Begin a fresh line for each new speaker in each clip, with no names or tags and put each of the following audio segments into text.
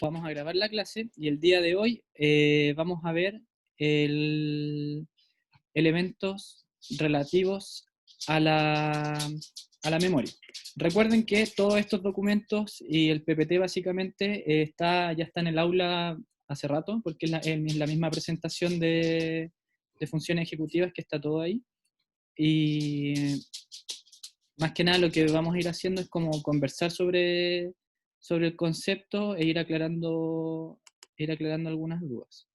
Vamos a grabar la clase y el día de hoy vamos a ver elementos relativos a la memoria. Recuerden que todos estos documentos y el PPT básicamente ya está en el aula hace rato, porque es la misma presentación de funciones ejecutivas que está todo ahí. Y más que nada lo que vamos a ir haciendo es como conversar sobre el concepto e ir aclarando algunas dudas.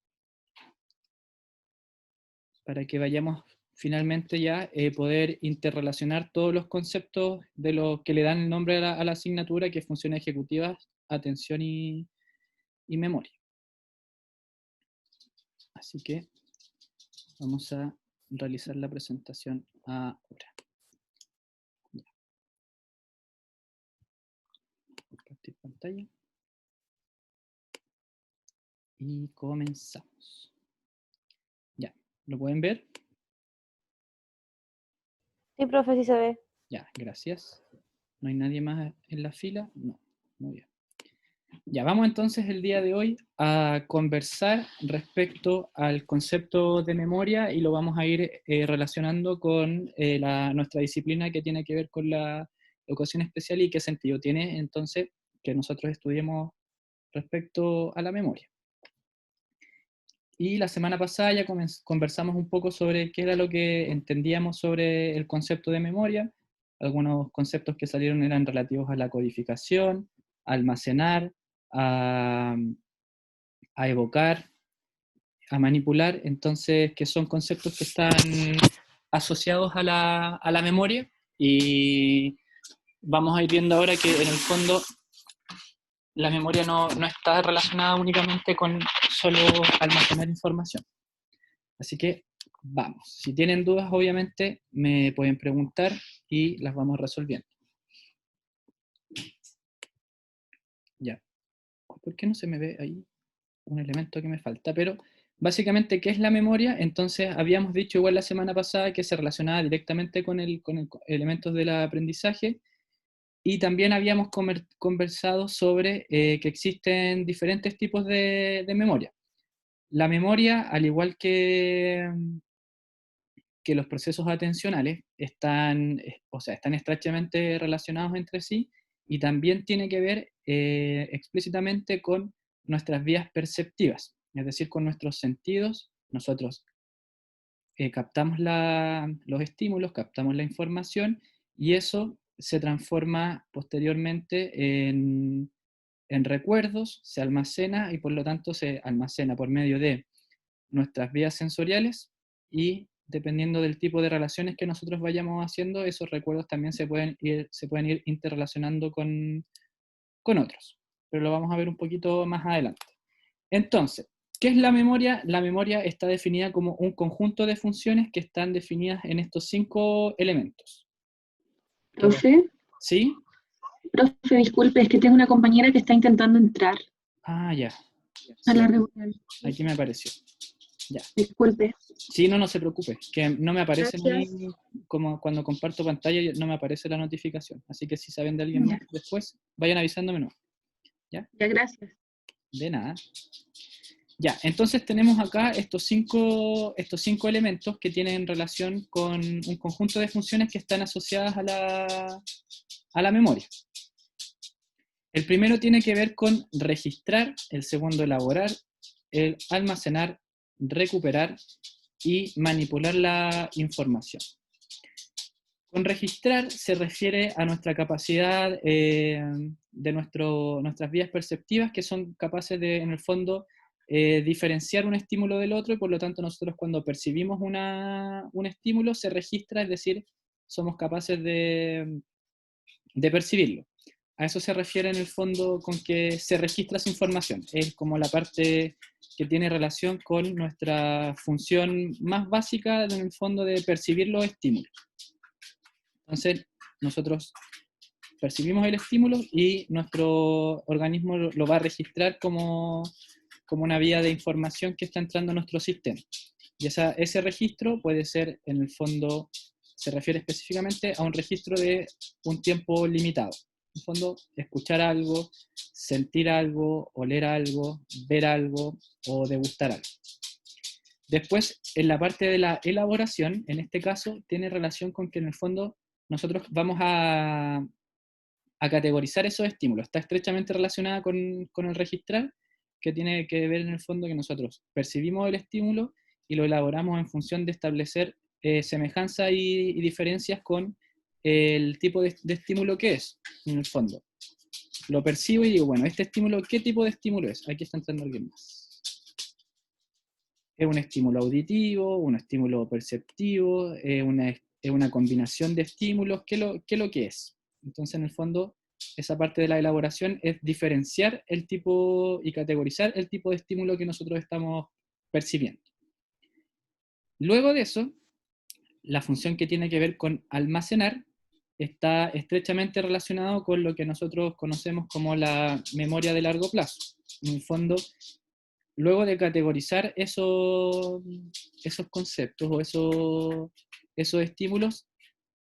Para que vayamos finalmente ya poder interrelacionar todos los conceptos de los que le dan el nombre a la asignatura, que es funciones ejecutivas, atención y memoria. Así que vamos a realizar la presentación ahora. Compartir pantalla. Y comenzamos. Ya, ¿lo pueden ver?
Sí, profe, sí se ve.
Ya, gracias. ¿No hay nadie más en la fila? No, muy bien. Ya, vamos entonces el día de hoy a conversar respecto al concepto de memoria y lo vamos a ir relacionando con nuestra disciplina que tiene que ver con la educación especial y qué sentido tiene entonces que nosotros estudiemos respecto a la memoria. Y la semana pasada ya conversamos un poco sobre qué era lo que entendíamos sobre el concepto de memoria. Algunos conceptos que salieron eran relativos a la codificación, a almacenar, a evocar, a manipular, entonces que son conceptos que están asociados a la memoria, y vamos a ir viendo ahora que en el fondo la memoria no está relacionada únicamente con solo almacenar información. Así que vamos. Si tienen dudas, obviamente, me pueden preguntar y las vamos resolviendo. Ya. ¿Por qué no se me ve ahí un elemento que me falta? Pero básicamente, ¿qué es la memoria? Entonces, habíamos dicho igual la semana pasada que se relacionaba directamente con elementos del aprendizaje, y también habíamos conversado sobre que existen diferentes tipos de memoria. La memoria, al igual que los procesos atencionales, están estrechamente relacionados entre sí, y también tiene que ver explícitamente con nuestras vías perceptivas, es decir, con nuestros sentidos. Nosotros captamos los estímulos, captamos la información, y eso se transforma posteriormente en recuerdos, se almacena, y por lo tanto se almacena por medio de nuestras vías sensoriales, y dependiendo del tipo de relaciones que nosotros vayamos haciendo, esos recuerdos también se pueden ir interrelacionando con otros. Pero lo vamos a ver un poquito más adelante. Entonces, ¿qué es la memoria? La memoria está definida como un conjunto de funciones que están definidas en estos 5 elementos.
Profe,
¿Sí?
profe, disculpe, es que tengo una compañera que está intentando entrar
Ah, ya.
a
Sí,
la reunión.
aquí me apareció. Ya.
Disculpe.
Sí, no se preocupe, que no me aparece a mí,
Gracias.
como cuando comparto pantalla, no me aparece la notificación. Así que si saben de alguien más después, vayan avisándome, ¿no? ¿Ya?
Ya, gracias.
De nada. Ya, entonces tenemos acá estos cinco elementos que tienen relación con un conjunto de funciones que están asociadas a la memoria. El primero tiene que ver con registrar, el segundo elaborar, el almacenar, recuperar y manipular la información. Con registrar se refiere a nuestra capacidad de nuestras vías perceptivas, que son capaces de, en el fondo, diferenciar un estímulo del otro, y por lo tanto nosotros cuando percibimos un estímulo se registra, es decir, somos capaces de percibirlo. A eso se refiere en el fondo con que se registra esa información. Es como la parte que tiene relación con nuestra función más básica, en el fondo, de percibir los estímulos. Entonces, nosotros percibimos el estímulo y nuestro organismo lo va a registrar como una vía de información que está entrando a nuestro sistema. Y ese registro puede ser, en el fondo, se refiere específicamente a un registro de un tiempo limitado. En el fondo, escuchar algo, sentir algo, oler algo, ver algo o degustar algo. Después, en la parte de la elaboración, en este caso, tiene relación con que en el fondo nosotros vamos a categorizar esos estímulos. Está estrechamente relacionada con el registrar, que tiene que ver en el fondo que nosotros percibimos el estímulo y lo elaboramos en función de establecer semejanza y diferencias con el tipo de estímulo que es, en el fondo. Lo percibo y digo, bueno, este estímulo, ¿qué tipo de estímulo es? Aquí está entrando alguien más. Es un estímulo auditivo, un estímulo perceptivo, es una combinación de estímulos, ¿qué es lo que es? Entonces, en el fondo, esa parte de la elaboración es diferenciar el tipo y categorizar el tipo de estímulo que nosotros estamos percibiendo. Luego de eso, la función que tiene que ver con almacenar está estrechamente relacionado con lo que nosotros conocemos como la memoria de largo plazo. En el fondo, luego de categorizar esos conceptos o esos estímulos,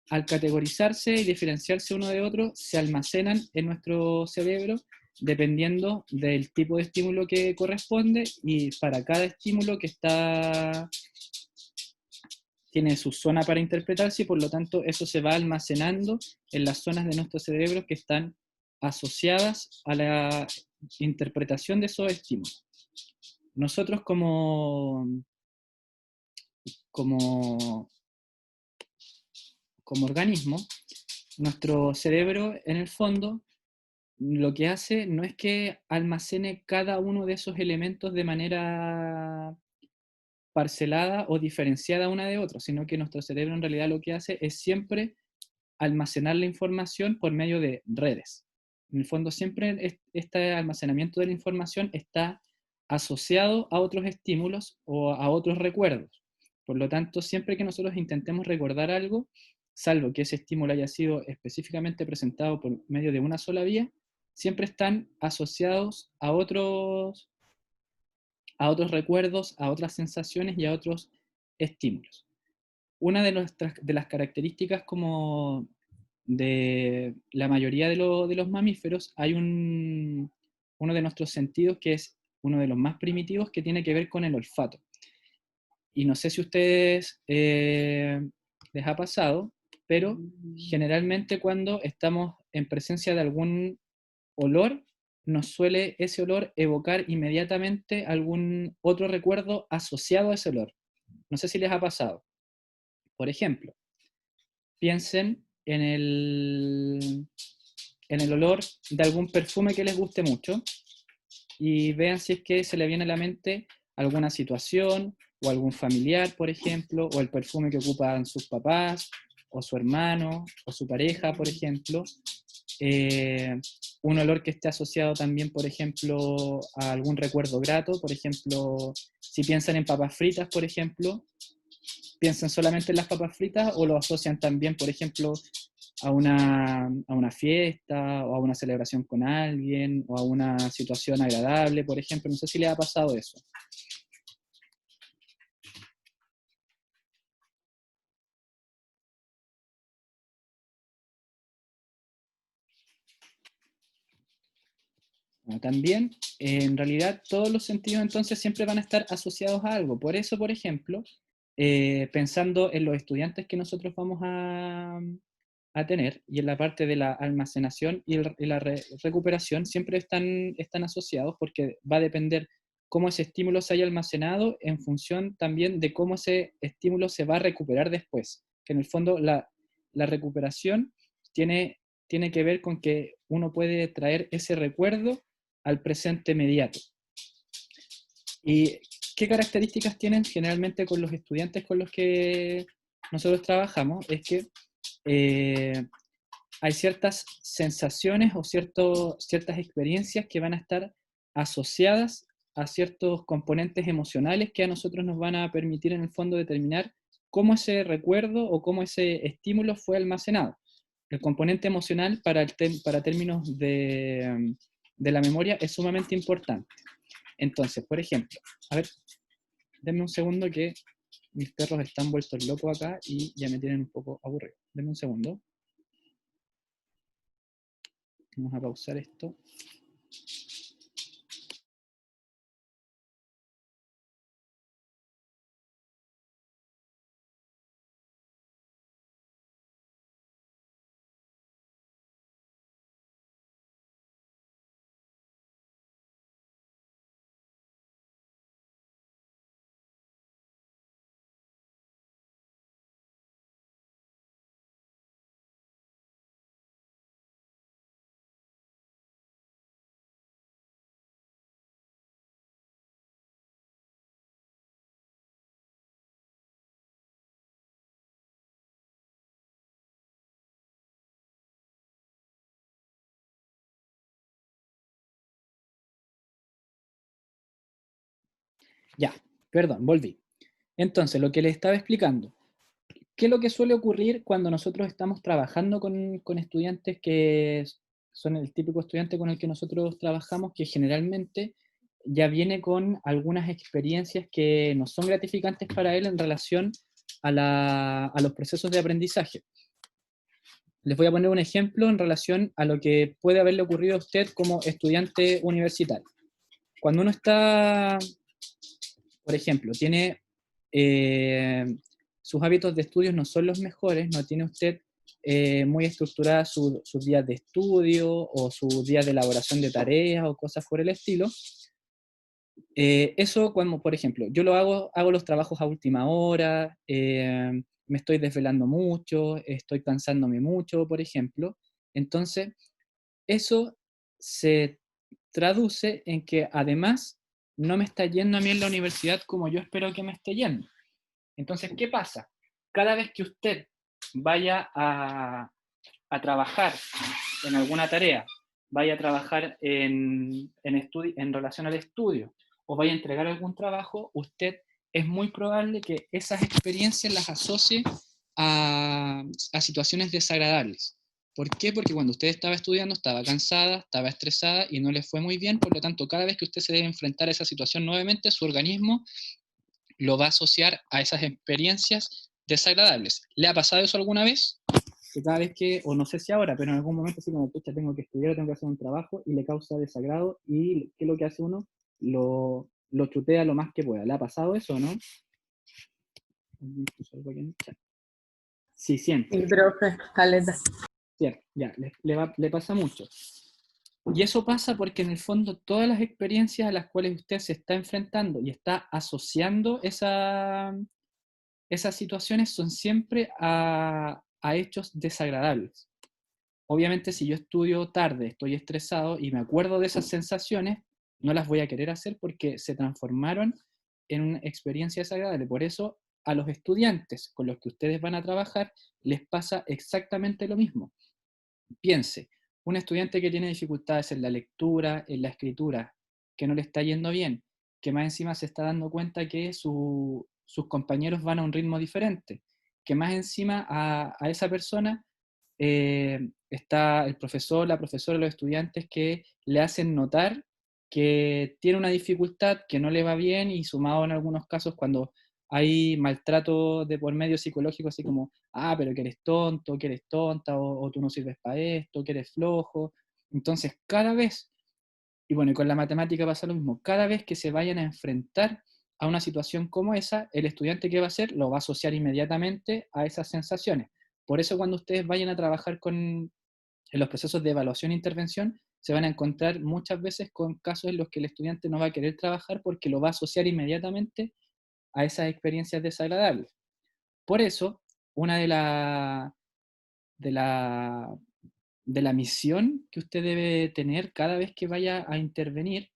al categorizarse y diferenciarse uno de otro, se almacenan en nuestro cerebro dependiendo del tipo de estímulo que corresponde, y para cada estímulo que tiene su zona para interpretarse, y por lo tanto eso se va almacenando en las zonas de nuestro cerebro que están asociadas a la interpretación de esos estímulos. Nosotros como organismo, nuestro cerebro en el fondo lo que hace no es que almacene cada uno de esos elementos de manera parcelada o diferenciada una de otra, sino que nuestro cerebro en realidad lo que hace es siempre almacenar la información por medio de redes. En el fondo siempre este almacenamiento de la información está asociado a otros estímulos o a otros recuerdos. Por lo tanto, siempre que nosotros intentemos recordar algo, salvo que ese estímulo haya sido específicamente presentado por medio de una sola vía, siempre están asociados a otros recuerdos, a otras sensaciones y a otros estímulos. Una de las características como de la mayoría de los mamíferos, hay uno de nuestros sentidos que es uno de los más primitivos, que tiene que ver con el olfato. Y no sé si a ustedes les ha pasado, pero generalmente cuando estamos en presencia de algún olor, nos suele ese olor evocar inmediatamente algún otro recuerdo asociado a ese olor. No sé si les ha pasado. Por ejemplo, piensen en el olor de algún perfume que les guste mucho y vean si es que se le viene a la mente alguna situación o algún familiar, por ejemplo, o el perfume que ocupan sus papás o su hermano o su pareja, por ejemplo. Un olor que esté asociado también, por ejemplo, a algún recuerdo grato. Por ejemplo, si piensan en papas fritas, por ejemplo, piensan solamente en las papas fritas o lo asocian también, por ejemplo, a una fiesta o a una celebración con alguien o a una situación agradable, por ejemplo. No sé si les ha pasado eso. Bueno, también, en realidad, todos los sentidos entonces siempre van a estar asociados a algo. Por eso, por ejemplo, pensando en los estudiantes que nosotros vamos a tener, y en la parte de la almacenación y la recuperación, siempre están asociados, porque va a depender cómo ese estímulo se haya almacenado en función también de cómo ese estímulo se va a recuperar después. Que en el fondo la recuperación tiene que ver con que uno puede traer ese recuerdo al presente inmediato. ¿Y qué características tienen generalmente con los estudiantes con los que nosotros trabajamos? Es que hay ciertas sensaciones o ciertas experiencias que van a estar asociadas a ciertos componentes emocionales que a nosotros nos van a permitir en el fondo determinar cómo ese recuerdo o cómo ese estímulo fue almacenado. El componente emocional para términos de la memoria es sumamente importante. Entonces, por ejemplo, a ver, denme un segundo que mis perros están vueltos locos acá y ya me tienen un poco aburrido. Denme un segundo. Vamos a pausar esto. Ya, perdón, volví. Entonces, lo que les estaba explicando. ¿Qué es lo que suele ocurrir cuando nosotros estamos trabajando con estudiantes que son el típico estudiante con el que nosotros trabajamos, que generalmente ya viene con algunas experiencias que no son gratificantes para él en relación a los procesos de aprendizaje? Les voy a poner un ejemplo en relación a lo que puede haberle ocurrido a usted como estudiante universitario. Cuando uno está, por ejemplo, tiene eh, sus hábitos de estudios no son los mejores, no tiene usted muy estructuradas sus días de estudio o sus días de elaboración de tareas o cosas por el estilo. Eso cuando, por ejemplo, yo hago los trabajos a última hora, me estoy desvelando mucho, estoy cansándome mucho, por ejemplo. Entonces, eso se traduce en que además no me está yendo a mí en la universidad como yo espero que me esté yendo. Entonces, ¿qué pasa? Cada vez que usted vaya a trabajar en alguna tarea, vaya a trabajar en relación al estudio, o vaya a entregar algún trabajo, usted es muy probable que esas experiencias las asocie a situaciones desagradables. ¿Por qué? Porque cuando usted estaba estudiando estaba cansada, estaba estresada y no le fue muy bien, por lo tanto, cada vez que usted se debe enfrentar a esa situación nuevamente, su organismo lo va a asociar a esas experiencias desagradables. ¿Le ha pasado eso alguna vez? Que cada vez que, o no sé si ahora, pero en algún momento así como, pucha, tengo que estudiar, tengo que hacer un trabajo y le causa desagrado y ¿qué es lo que hace uno? Lo chutea lo más que pueda. ¿Le ha pasado eso, no? Sí, siempre.
Sí, profe, caleta.
Cierto, ya, le pasa mucho. Y eso pasa porque en el fondo todas las experiencias a las cuales usted se está enfrentando y está asociando esas situaciones son siempre a hechos desagradables. Obviamente si yo estudio tarde, estoy estresado y me acuerdo de esas sensaciones, no las voy a querer hacer porque se transformaron en una experiencia desagradable. Por eso a los estudiantes con los que ustedes van a trabajar les pasa exactamente lo mismo. Piense, un estudiante que tiene dificultades en la lectura, en la escritura, que no le está yendo bien, que más encima se está dando cuenta que sus compañeros van a un ritmo diferente, que más encima a esa persona está el profesor, la profesora, los estudiantes que le hacen notar que tiene una dificultad, que no le va bien y sumado en algunos casos cuando hay maltrato de por medio psicológico, así como, pero que eres tonto, que eres tonta, o tú no sirves para esto, que eres flojo. Entonces, cada vez, y bueno, y con la matemática pasa lo mismo, cada vez que se vayan a enfrentar a una situación como esa, el estudiante que va a hacer lo va a asociar inmediatamente a esas sensaciones. Por eso cuando ustedes vayan a trabajar en los procesos de evaluación e intervención, se van a encontrar muchas veces con casos en los que el estudiante no va a querer trabajar porque lo va a asociar inmediatamente a esas experiencias desagradables. Por eso, una de la, de la misión que usted debe tener cada vez que vaya a intervenir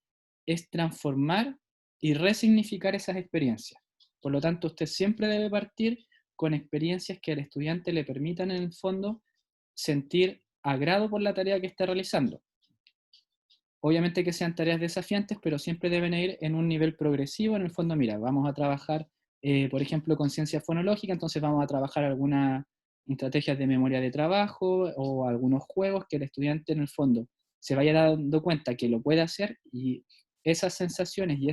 es transformar y resignificar esas experiencias. Por lo tanto, usted siempre debe partir con experiencias que al estudiante le permitan en el fondo sentir agrado por la tarea que está realizando. Obviamente que sean tareas desafiantes, pero siempre deben ir en un nivel progresivo. En el fondo, mira, vamos a trabajar, por ejemplo, con ciencia fonológica, entonces vamos a trabajar algunas estrategias de memoria de trabajo o algunos juegos que el estudiante en el fondo se vaya dando cuenta que lo puede hacer y esas sensaciones y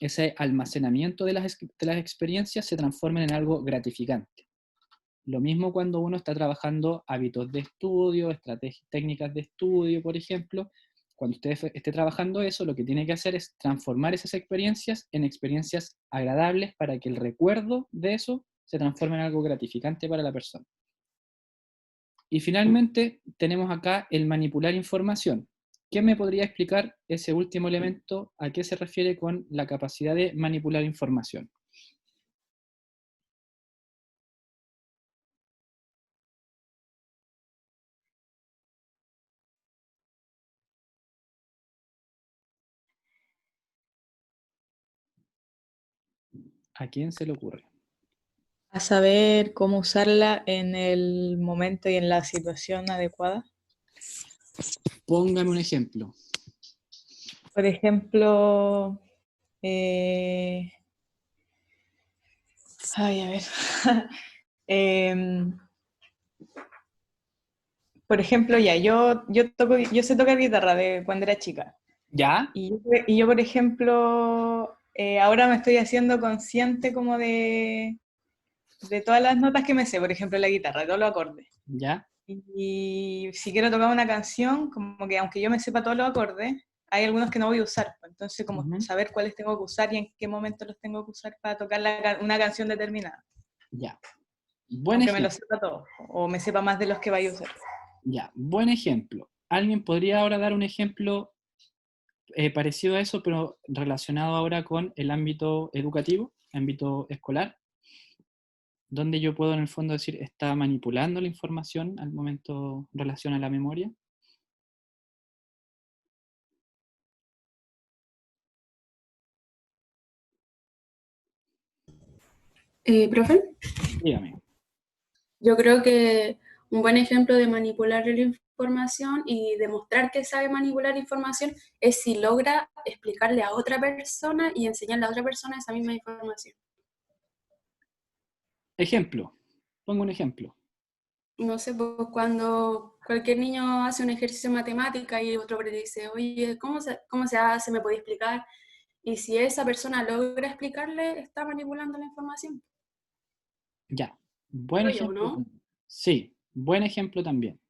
ese almacenamiento de las experiencias se transformen en algo gratificante. Lo mismo cuando uno está trabajando hábitos de estudio, estrategias, técnicas de estudio, por ejemplo. Cuando usted esté trabajando eso, lo que tiene que hacer es transformar esas experiencias en experiencias agradables para que el recuerdo de eso se transforme en algo gratificante para la persona. Y finalmente tenemos acá el manipular información. ¿Quién me podría explicar ese último elemento? ¿A qué se refiere con la capacidad de manipular información? ¿A quién se le ocurre?
A saber cómo usarla en el momento y en la situación adecuada.
Póngame un ejemplo.
Por ejemplo, a ver. Em, por ejemplo, yo sé tocar guitarra de cuando era chica.
¿Ya?
Y yo, por ejemplo, ahora me estoy haciendo consciente como de todas las notas que me sé, por ejemplo, la guitarra, de todos los acordes.
¿Ya?
Y si quiero tocar una canción, como que aunque yo me sepa todos los acordes, hay algunos que no voy a usar. Entonces, como saber cuáles tengo que usar y en qué momento los tengo que usar para tocar una canción determinada.
Ya. Buen
Aunque me lo
ejemplo.
sepa todo, o me sepa más de los que vaya a usar.
Ya, buen ejemplo. ¿Alguien podría ahora dar un ejemplo parecido a eso, pero relacionado ahora con el ámbito educativo, ámbito escolar? Donde yo puedo en el fondo decir, está manipulando la información al momento en relación a la memoria.
Profe,
Dígame.
yo creo que un buen ejemplo de manipular la información y demostrar que sabe manipular información es si logra explicarle a otra persona y enseñarle a otra persona esa misma información.
Ejemplo. Pongo un ejemplo.
No sé, pues cuando cualquier niño hace un ejercicio de matemática y otro le dice, oye, cómo se hace? ¿Me podía explicar? Y si esa persona logra explicarle, está manipulando la información.
Ya. Buen
Creo yo,
ejemplo.
¿no?
Sí, buen ejemplo también.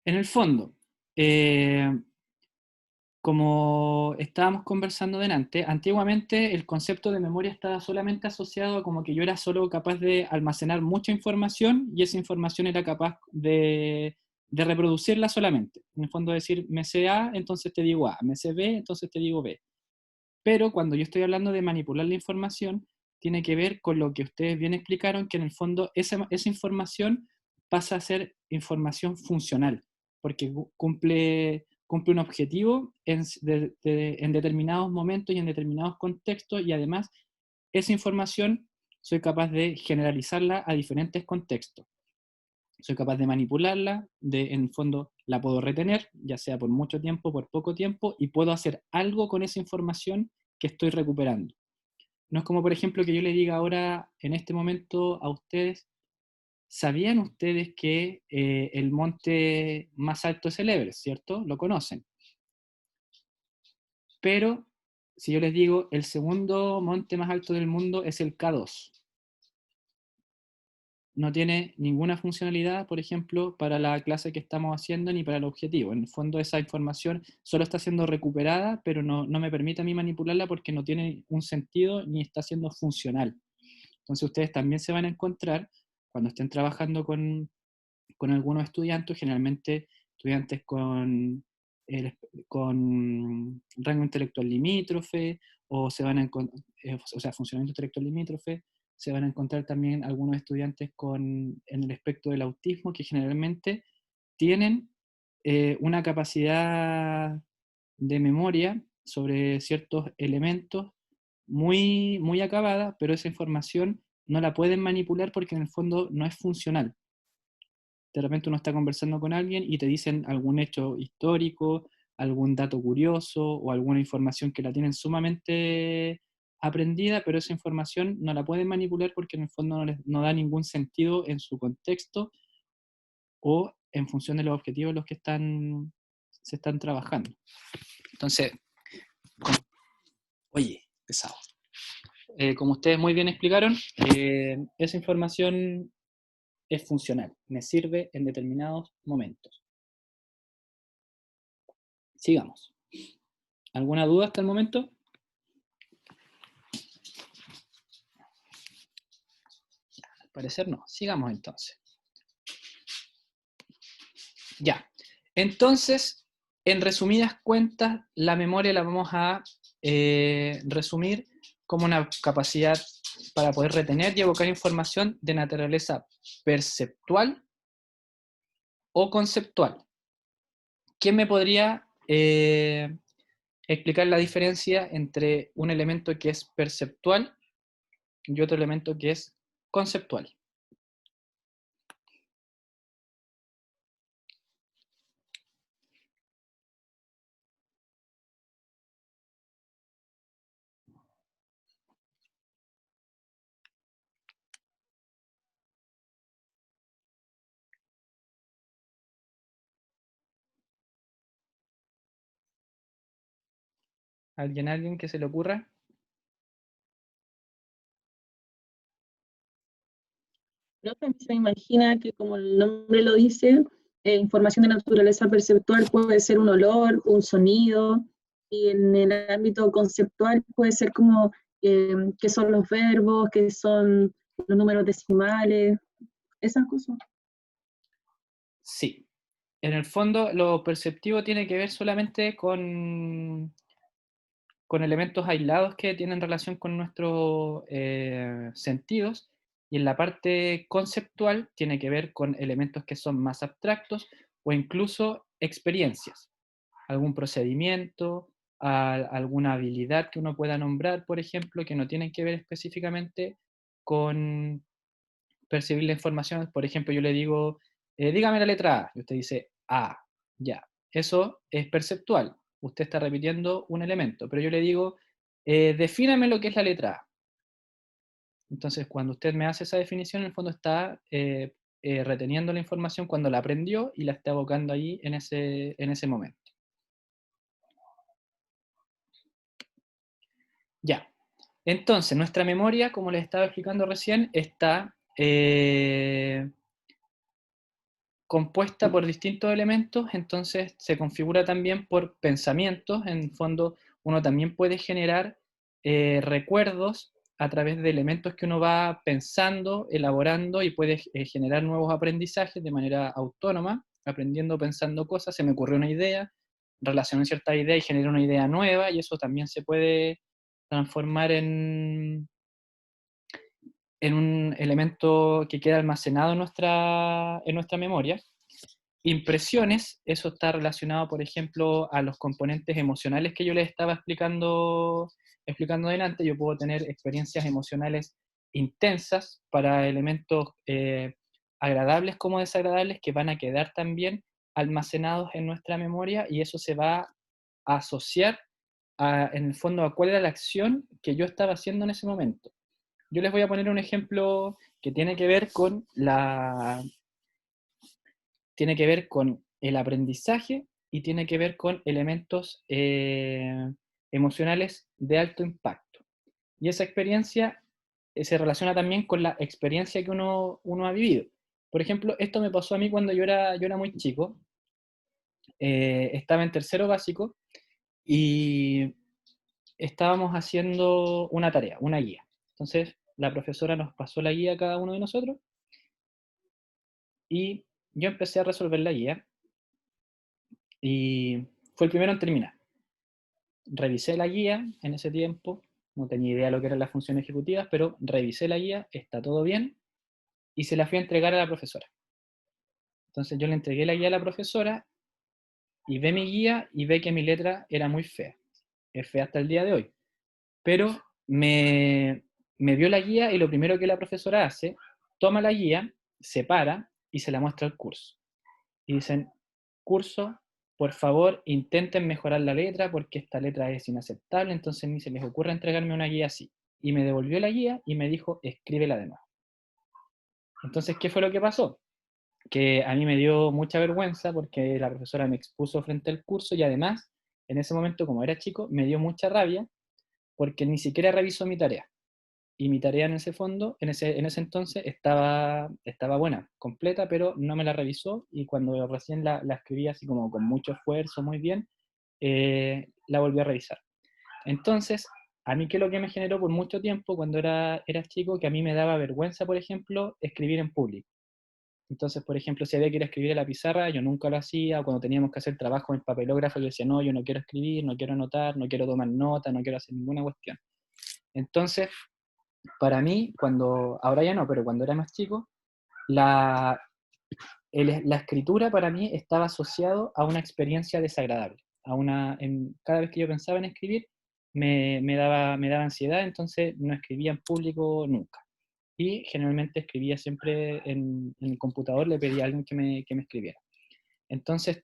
En el fondo, como estábamos conversando delante, antiguamente el concepto de memoria estaba solamente asociado a como que yo era solo capaz de almacenar mucha información y esa información era capaz de reproducirla solamente. En el fondo decir, me sé A, entonces te digo A, me sé B, entonces te digo B. Pero cuando yo estoy hablando de manipular la información, tiene que ver con lo que ustedes bien explicaron, que en el fondo esa información pasa a ser información funcional, porque cumple un objetivo en determinados momentos y en determinados contextos, y además esa información soy capaz de generalizarla a diferentes contextos. Soy capaz de manipularla, en el fondo la puedo retener, ya sea por mucho tiempo, por poco tiempo, y puedo hacer algo con esa información que estoy recuperando. No es como, por ejemplo, que yo le diga ahora, en este momento, a ustedes, ¿sabían ustedes que el monte más alto es el Everest, cierto? Lo conocen. Pero, si yo les digo, el segundo monte más alto del mundo es el K2, no tiene ninguna funcionalidad, por ejemplo, para la clase que estamos haciendo ni para el objetivo. En el fondo esa información solo está siendo recuperada, pero no me permite a mí manipularla porque no tiene un sentido ni está siendo funcional. Entonces ustedes también se van a encontrar, cuando estén trabajando con algunos estudiantes, generalmente estudiantes con rango intelectual limítrofe, o se van a o sea, funcionamiento intelectual limítrofe, se van a encontrar también algunos estudiantes en el espectro del autismo que generalmente tienen una capacidad de memoria sobre ciertos elementos muy, muy acabada, pero esa información no la pueden manipular porque en el fondo no es funcional. De repente uno está conversando con alguien y te dicen algún hecho histórico, algún dato curioso o alguna información que la tienen sumamente aprendida, pero esa información no la pueden manipular porque en el fondo no da ningún sentido en su contexto o en función de los objetivos en los que se están trabajando. Entonces, oye, pesado. Como ustedes muy bien explicaron, esa información es funcional, me sirve en determinados momentos. Sigamos. ¿Alguna duda hasta el momento? Al parecer no. Sigamos entonces. Ya. Entonces, en resumidas cuentas, la memoria la vamos a resumir como una capacidad para poder retener y evocar información de naturaleza perceptual o conceptual. ¿Quién me podría explicar la diferencia entre un elemento que es perceptual y otro elemento que es conceptual? ¿Alguien que se le ocurra?
Creo que a mí se me imagina que, como el nombre lo dice, información de naturaleza perceptual puede ser un olor, un sonido, y en el ámbito conceptual puede ser como qué son los verbos, qué son los números decimales, esas cosas.
Sí. En el fondo, lo perceptivo tiene que ver solamente con elementos aislados que tienen relación con nuestros sentidos, y en la parte conceptual tiene que ver con elementos que son más abstractos o incluso experiencias, algún procedimiento, alguna habilidad que uno pueda nombrar, por ejemplo, que no tienen que ver específicamente con percibir la información. Por ejemplo, yo le digo, dígame la letra A, y usted dice A, ya. Eso es perceptual. Usted está repitiendo un elemento, pero yo le digo, defíname lo que es la letra A. Entonces, cuando usted me hace esa definición, en el fondo está reteniendo la información cuando la aprendió y la está evocando ahí en ese momento. Ya. Entonces, nuestra memoria, como les estaba explicando recién, está compuesta por distintos elementos, entonces se configura también por pensamientos. En el fondo, uno también puede generar recuerdos a través de elementos que uno va pensando, elaborando, y puede generar nuevos aprendizajes de manera autónoma, aprendiendo, pensando cosas. Se me ocurrió una idea, relacioné cierta idea y generé una idea nueva, y eso también se puede transformar en un elemento que queda almacenado en nuestra memoria. Impresiones, eso está relacionado, por ejemplo, a los componentes emocionales que yo les estaba explicando delante. Yo puedo tener experiencias emocionales intensas para elementos agradables como desagradables, que van a quedar también almacenados en nuestra memoria, y eso se va a asociar en el fondo a cuál era la acción que yo estaba haciendo en ese momento. Yo les voy a poner un ejemplo que tiene que ver con el aprendizaje, y tiene que ver con elementos emocionales de alto impacto. Y esa experiencia se relaciona también con la experiencia que uno ha vivido. Por ejemplo, esto me pasó a mí cuando yo era muy chico. Estaba en tercero básico y estábamos haciendo una tarea, una guía. Entonces, la profesora nos pasó la guía a cada uno de nosotros, y yo empecé a resolver la guía, y fue el primero en terminar. Revisé la guía en ese tiempo, no tenía idea de lo que eran las funciones ejecutivas, pero revisé la guía, está todo bien, y se la fui a entregar a la profesora. Entonces yo le entregué la guía a la profesora, y ve mi guía y ve que mi letra era muy fea. Es fea hasta el día de hoy. Pero me vio la guía, y lo primero que la profesora hace, toma la guía, se para y se la muestra al curso. Y dicen, curso, por favor, intenten mejorar la letra porque esta letra es inaceptable. Entonces ni se les ocurre entregarme una guía así. Y me devolvió la guía y me dijo, escríbela de nuevo. Entonces, ¿qué fue lo que pasó? Que a mí me dio mucha vergüenza porque la profesora me expuso frente al curso, y además, en ese momento, como era chico, me dio mucha rabia porque ni siquiera revisó mi tarea. y mi tarea en ese fondo, en ese entonces, estaba buena, completa, pero no me la revisó, y cuando recién la escribí así como con mucho esfuerzo, muy bien, la volví a revisar. Entonces, a mí que lo que me generó por mucho tiempo, cuando era chico, que a mí me daba vergüenza, por ejemplo, escribir en público. Entonces, por ejemplo, si había que ir a escribir en la pizarra, yo nunca lo hacía, o cuando teníamos que hacer trabajo en papelógrafo, yo decía, no, yo no quiero escribir, no quiero anotar, no quiero tomar nota, no quiero hacer ninguna cuestión. Entonces, para mí, ahora ya no, pero cuando era más chico, la escritura para mí estaba asociado a una experiencia desagradable. Cada vez que yo pensaba en escribir, me daba ansiedad, entonces no escribía en público nunca. Y generalmente escribía siempre en el computador, le pedía a alguien que me escribiera. Entonces,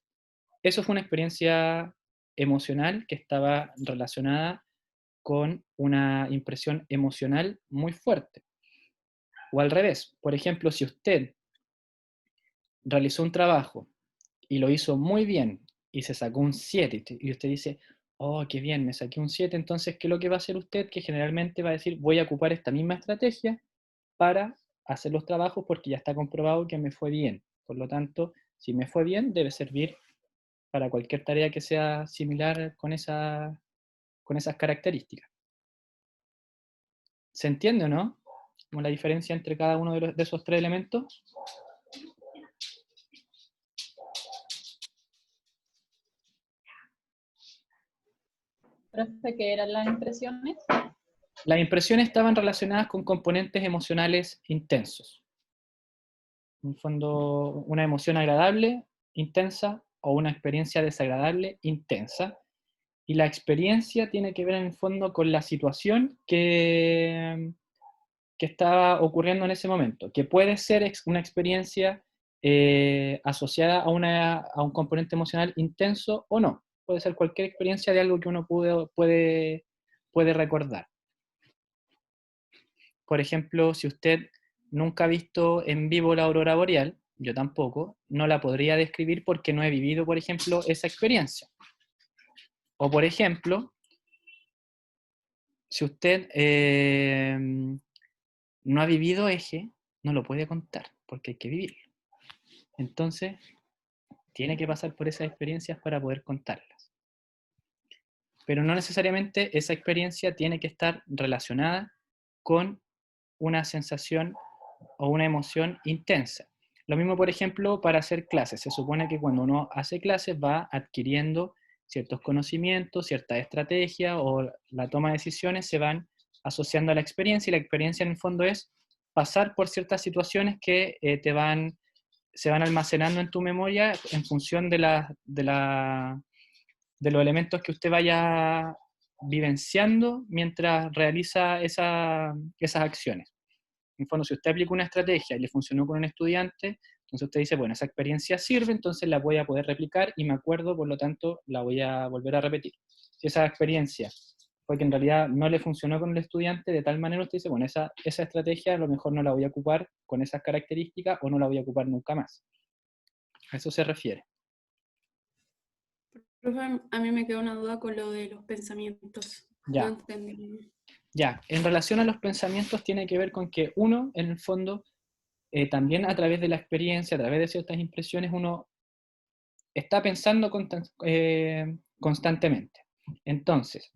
eso fue una experiencia emocional que estaba relacionada con una impresión emocional muy fuerte. O al revés, por ejemplo, si usted realizó un trabajo y lo hizo muy bien y se sacó un 7 y usted dice, oh, qué bien, me saqué un 7, entonces, ¿qué es lo que va a hacer usted? Que generalmente va a decir, voy a ocupar esta misma estrategia para hacer los trabajos porque ya está comprobado que me fue bien. Por lo tanto, si me fue bien, debe servir para cualquier tarea que sea similar con esas características. ¿Se entiende o no? Como la diferencia entre cada uno de esos tres elementos.
Profe, ¿qué eran las impresiones?
Las impresiones estaban relacionadas con componentes emocionales intensos. En un fondo, una emoción agradable, intensa, o una experiencia desagradable, intensa. Y la experiencia tiene que ver en el fondo con la situación que estaba ocurriendo en ese momento, que puede ser una experiencia asociada a un componente emocional intenso o no. Puede ser cualquier experiencia de algo que uno puede recordar. Por ejemplo, si usted nunca ha visto en vivo la aurora boreal, yo tampoco, no la podría describir porque no he vivido, por ejemplo, esa experiencia. O, por ejemplo, si usted no ha vivido eje, no lo puede contar, porque hay que vivirlo. Entonces, tiene que pasar por esas experiencias para poder contarlas. Pero no necesariamente esa experiencia tiene que estar relacionada con una sensación o una emoción intensa. Lo mismo, por ejemplo, para hacer clases. Se supone que cuando uno hace clases va adquiriendo ciertos conocimientos, ciertas estrategias, o la toma de decisiones se van asociando a la experiencia, y la experiencia en el fondo es pasar por ciertas situaciones que se van almacenando en tu memoria en función de los elementos que usted vaya vivenciando mientras realiza esas acciones. En fondo, si usted aplica una estrategia y le funcionó con un estudiante, entonces usted dice, bueno, esa experiencia sirve, entonces la voy a poder replicar y me acuerdo, por lo tanto, la voy a volver a repetir. Si esa experiencia fue que en realidad no le funcionó con el estudiante, de tal manera usted dice, bueno, esa estrategia a lo mejor no la voy a ocupar con esas características o no la voy a ocupar nunca más. A eso se refiere.
Profe, a mí me quedó una duda con lo de los pensamientos.
Ya.
No entendí.
Ya, en relación a los pensamientos tiene que ver con que uno, en el fondo, también a través de la experiencia, a través de ciertas impresiones, uno está pensando constantemente. Entonces,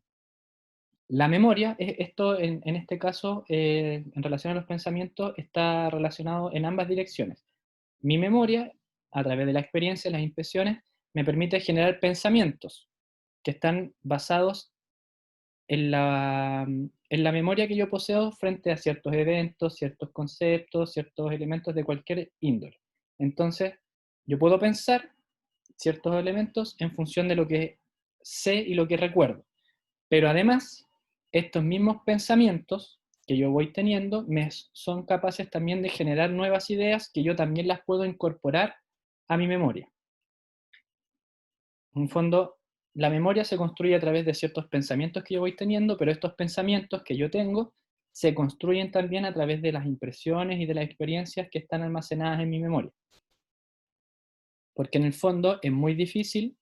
la memoria, esto en este caso, en relación a los pensamientos, está relacionado en ambas direcciones. Mi memoria, a través de la experiencia, las impresiones, me permite generar pensamientos que están basados en la memoria que yo poseo frente a ciertos eventos, ciertos conceptos, ciertos elementos de cualquier índole. Entonces, yo puedo pensar ciertos elementos en función de lo que sé y lo que recuerdo. Pero además, estos mismos pensamientos que yo voy teniendo son capaces también de generar nuevas ideas que yo también las puedo incorporar a mi memoria. En un fondo, la memoria se construye a través de ciertos pensamientos que yo voy teniendo, pero estos pensamientos que yo tengo se construyen también a través de las impresiones y de las experiencias que están almacenadas en mi memoria. Porque en el fondo es muy difícil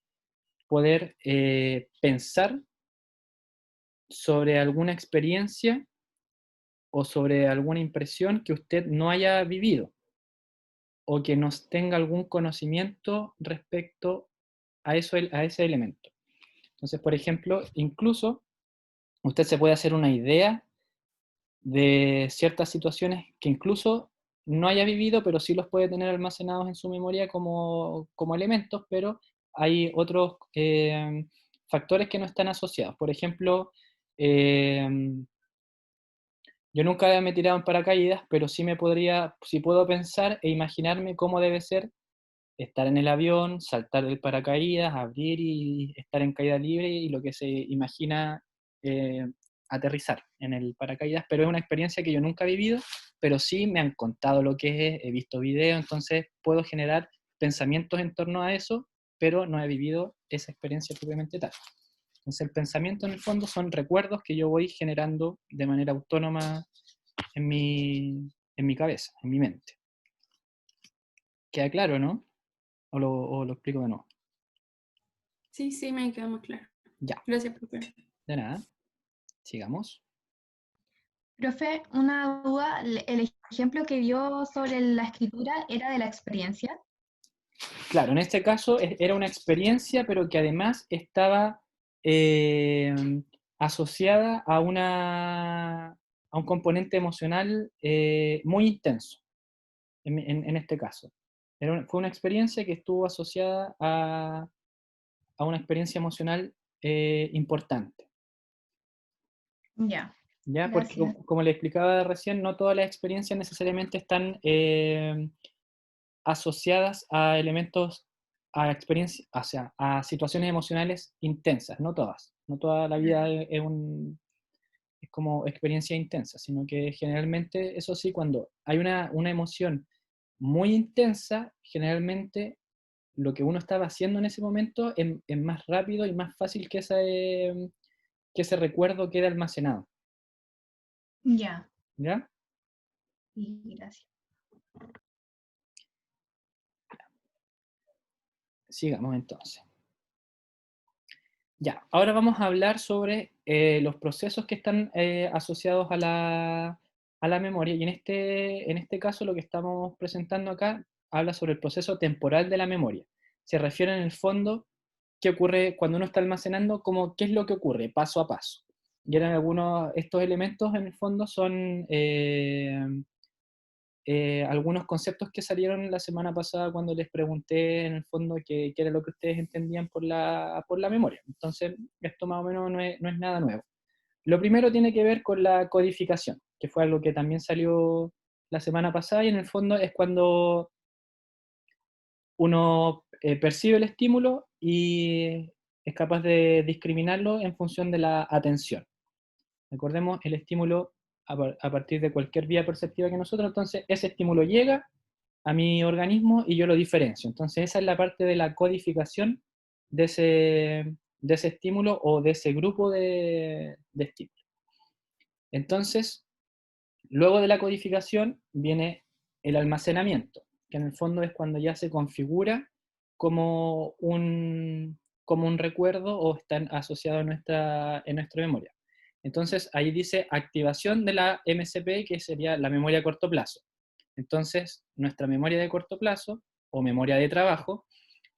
poder pensar sobre alguna experiencia o sobre alguna impresión que usted no haya vivido, o que nos tenga algún conocimiento respecto a ese elemento. Entonces, por ejemplo, incluso usted se puede hacer una idea de ciertas situaciones que incluso no haya vivido, pero sí los puede tener almacenados en su memoria como elementos, pero hay otros factores que no están asociados. Por ejemplo, yo nunca me he tirado en paracaídas, pero sí puedo pensar e imaginarme cómo debe ser estar en el avión, saltar del paracaídas, abrir y estar en caída libre y lo que se imagina eh, aterrizar en el paracaídas, pero es una experiencia que yo nunca he vivido, pero sí me han contado lo que es, he visto videos, entonces puedo generar pensamientos en torno a eso, pero no he vivido esa experiencia propiamente tal. Entonces el pensamiento en el fondo son recuerdos que yo voy generando de manera autónoma en mi cabeza, en mi mente. ¿Queda claro, no? ¿O lo explico de nuevo?
Sí, sí, me queda más claro.
Ya,
Gracias, profe.
de nada. Sigamos.
Profe, una duda, el ejemplo que dio sobre la escritura era de la experiencia.
Claro, en este caso era una experiencia, pero que además estaba eh, asociada a un componente emocional muy intenso, en este caso. Fue una experiencia que estuvo asociada a una experiencia emocional importante.
Ya,
¿Ya? Porque
gracias.
como le explicaba recién, no todas las experiencias necesariamente están asociadas a elementos, a experiencias, o sea, a situaciones emocionales intensas, no todas. No toda la vida es como experiencia intensa, sino que generalmente, eso sí, cuando hay una emoción muy intensa, generalmente lo que uno estaba haciendo en ese momento es más rápido y más fácil que ese recuerdo quede almacenado.
Ya,
¿Ya?
sí, gracias.
Sigamos entonces. Ya, ahora vamos a hablar sobre los procesos que están asociados a la memoria, y en este caso lo que estamos presentando acá habla sobre el proceso temporal de la memoria. Se refiere en el fondo qué ocurre cuando uno está almacenando, como qué es lo que ocurre paso a paso. Y eran estos elementos en el fondo son algunos conceptos que salieron la semana pasada cuando les pregunté en el fondo qué era lo que ustedes entendían por la memoria. Entonces, esto más o menos no es nada nuevo. Lo primero tiene que ver con la codificación, que fue algo que también salió la semana pasada, y en el fondo es cuando uno percibe el estímulo y es capaz de discriminarlo en función de la atención. Recordemos, el estímulo a partir de cualquier vía perceptiva que nosotros, entonces ese estímulo llega a mi organismo y yo lo diferencio. Entonces esa es la parte de la codificación de ese estímulo o de ese grupo de estímulos. Entonces, luego de la codificación viene el almacenamiento, que en el fondo es cuando ya se configura como un recuerdo o están asociados en nuestra memoria. Entonces ahí dice activación de la MCP, que sería la memoria a corto plazo. Entonces nuestra memoria de corto plazo o memoria de trabajo,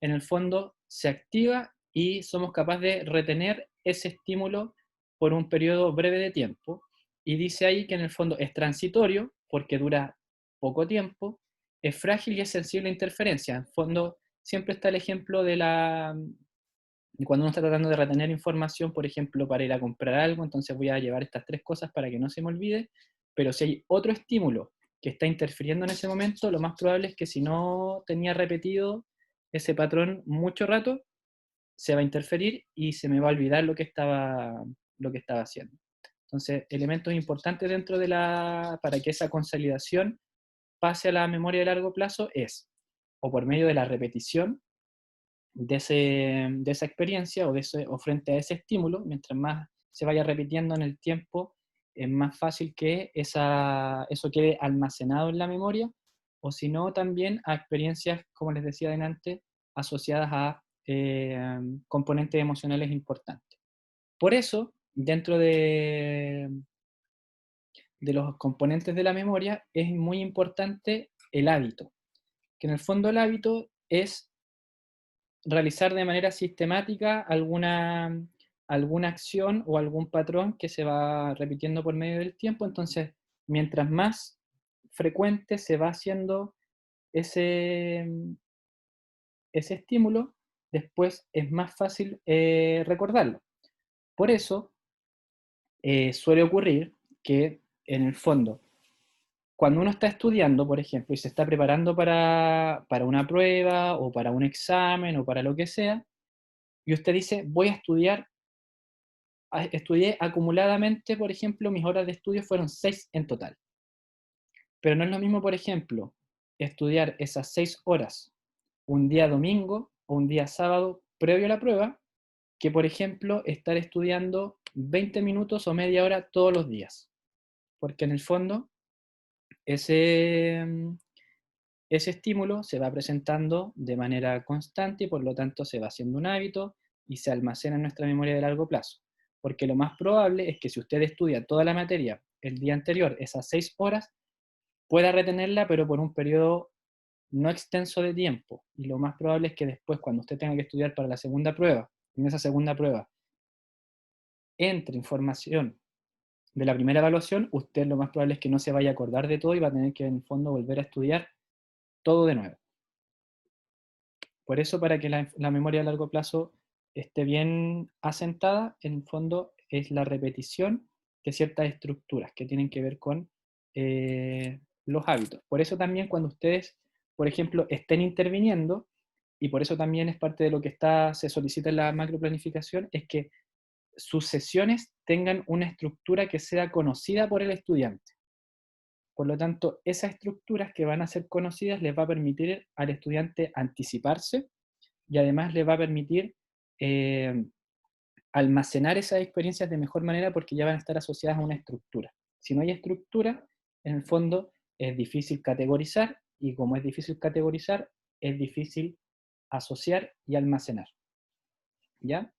en el fondo se activa y somos capaces de retener ese estímulo por un periodo breve de tiempo. Y dice ahí que en el fondo es transitorio porque dura poco tiempo, es frágil y es sensible a interferencia. En el fondo siempre está el ejemplo de cuando uno está tratando de retener información, por ejemplo, para ir a comprar algo, entonces voy a llevar estas tres cosas para que no se me olvide, pero si hay otro estímulo que está interfiriendo en ese momento, lo más probable es que si no tenía repetido ese patrón mucho rato, se va a interferir y se me va a olvidar lo que estaba haciendo. Entonces, elementos importantes para que esa consolidación pase a la memoria de largo plazo es, o por medio de la repetición de esa experiencia o frente a ese estímulo, mientras más se vaya repitiendo en el tiempo, es más fácil que eso quede almacenado en la memoria, o si no, también a experiencias, como les decía antes, asociadas a componentes emocionales importantes. Por eso, dentro de de los componentes de la memoria es muy importante el hábito, que en el fondo el hábito es realizar de manera sistemática alguna acción o algún patrón que se va repitiendo por medio del tiempo. Entonces, mientras más frecuente se va haciendo ese, ese estímulo, después es más fácil recordarlo. Por eso, suele ocurrir que, en el fondo, cuando uno está estudiando, por ejemplo, y se está preparando para una prueba, o para un examen, o para lo que sea, y usted dice, voy a estudiar, estudié acumuladamente, por ejemplo, mis horas de estudio fueron 6 en total. Pero no es lo mismo, por ejemplo, estudiar esas 6 horas un día domingo o un día sábado previo a la prueba, que, por ejemplo, estar estudiando 20 minutos o media hora todos los días. Porque en el fondo, ese, ese estímulo se va presentando de manera constante y por lo tanto se va haciendo un hábito y se almacena en nuestra memoria de largo plazo. Porque lo más probable es que si usted estudia toda la materia el día anterior, esas 6 horas, pueda retenerla, pero por un periodo no extenso de tiempo. Y lo más probable es que después, cuando usted tenga que estudiar para la segunda prueba, en esa segunda prueba, entre información de la primera evaluación, usted lo más probable es que no se vaya a acordar de todo y va a tener que, en el fondo, volver a estudiar todo de nuevo. Por eso, para que la memoria a largo plazo esté bien asentada, en el fondo es la repetición de ciertas estructuras que tienen que ver con los hábitos. Por eso también cuando ustedes, por ejemplo, estén interviniendo, y por eso también es parte de lo que se solicita en la macroplanificación, es que sus sesiones tengan una estructura que sea conocida por el estudiante. Por lo tanto, esas estructuras que van a ser conocidas les va a permitir al estudiante anticiparse y además le va a permitir almacenar esas experiencias de mejor manera porque ya van a estar asociadas a una estructura. Si no hay estructura, en el fondo es difícil categorizar y como es difícil categorizar, es difícil asociar y almacenar. ¿Ya?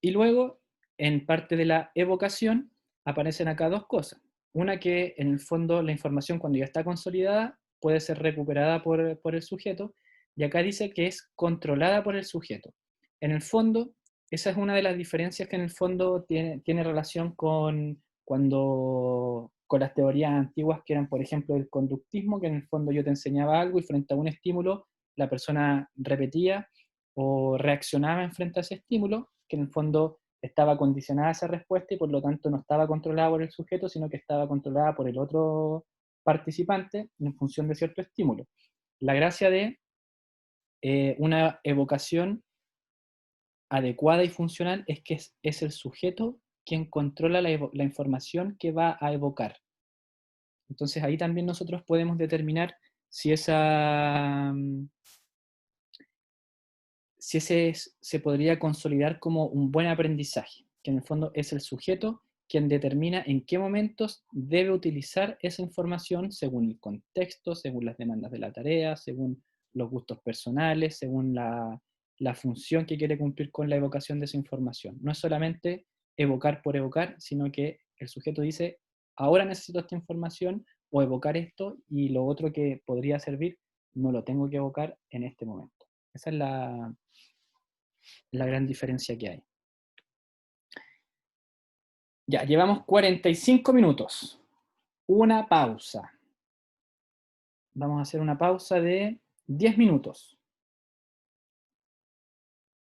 Y luego, en parte de la evocación, aparecen acá dos cosas. Una que en el fondo la información cuando ya está consolidada puede ser recuperada por el sujeto, y acá dice que es controlada por el sujeto. En el fondo, esa es una de las diferencias que en el fondo tiene relación con las teorías antiguas que eran, por ejemplo, el conductismo, que en el fondo yo te enseñaba algo y frente a un estímulo la persona repetía o reaccionaba en frente a ese estímulo, que en el fondo estaba condicionada a esa respuesta y por lo tanto no estaba controlada por el sujeto, sino que estaba controlada por el otro participante en función de cierto estímulo. La gracia de una evocación adecuada y funcional es que es el sujeto quien controla la información que va a evocar. Entonces ahí también nosotros podemos determinar si si ese se podría consolidar como un buen aprendizaje, que en el fondo es el sujeto quien determina en qué momentos debe utilizar esa información según el contexto, según las demandas de la tarea, según los gustos personales, según la función que quiere cumplir con la evocación de esa información. No es solamente evocar por evocar, sino que el sujeto dice, ahora necesito esta información o evocar esto y lo otro que podría servir no lo tengo que evocar en este momento. Esa es la gran diferencia que hay. Ya, llevamos 45 minutos. Una pausa. Vamos a hacer una pausa de 10 minutos.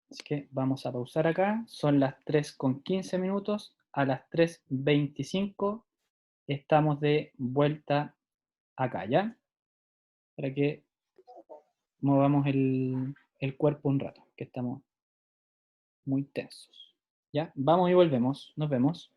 Así que vamos a pausar acá. Son las 3:15 minutos. A las 3:25 estamos de vuelta acá, ¿ya? Para que movamos el cuerpo un rato, que estamos muy tensos. ¿Ya? Vamos y volvemos. Nos vemos.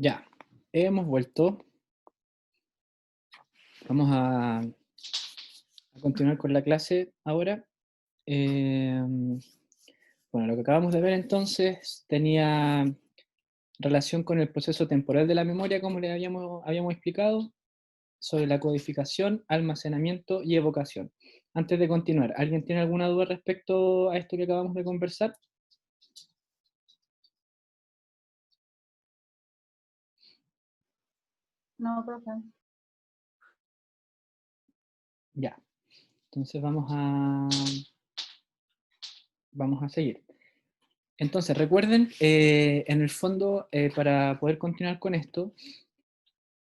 Ya, hemos vuelto. Vamos a continuar con la clase ahora. Bueno, lo que acabamos de ver entonces tenía relación con el proceso temporal de la memoria, como le habíamos explicado, sobre la codificación, almacenamiento y evocación. Antes de continuar, ¿alguien tiene alguna duda respecto a esto que acabamos de conversar?
No, profe.
Ya, entonces vamos a seguir. Entonces, recuerden, en el fondo, para poder continuar con esto,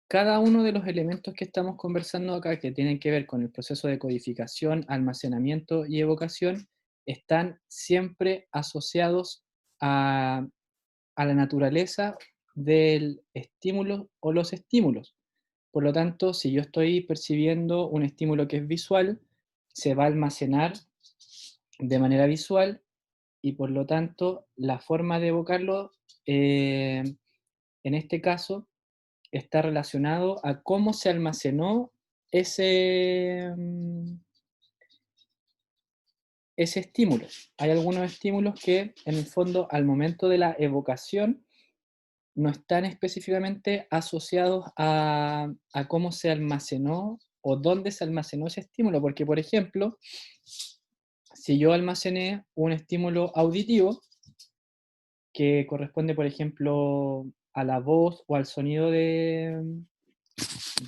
cada uno de los elementos que estamos conversando acá, que tienen que ver con el proceso de codificación, almacenamiento y evocación, están siempre asociados a la naturaleza del estímulo o los estímulos. Por lo tanto, si yo estoy percibiendo un estímulo que es visual, se va a almacenar de manera visual y por lo tanto la forma de evocarlo, en este caso, está relacionado a cómo se almacenó ese estímulo. Hay algunos estímulos que en el fondo al momento de la evocación no están específicamente asociados a cómo se almacenó o dónde se almacenó ese estímulo, porque por ejemplo, si yo almacené un estímulo auditivo, que corresponde por ejemplo a la voz o al sonido de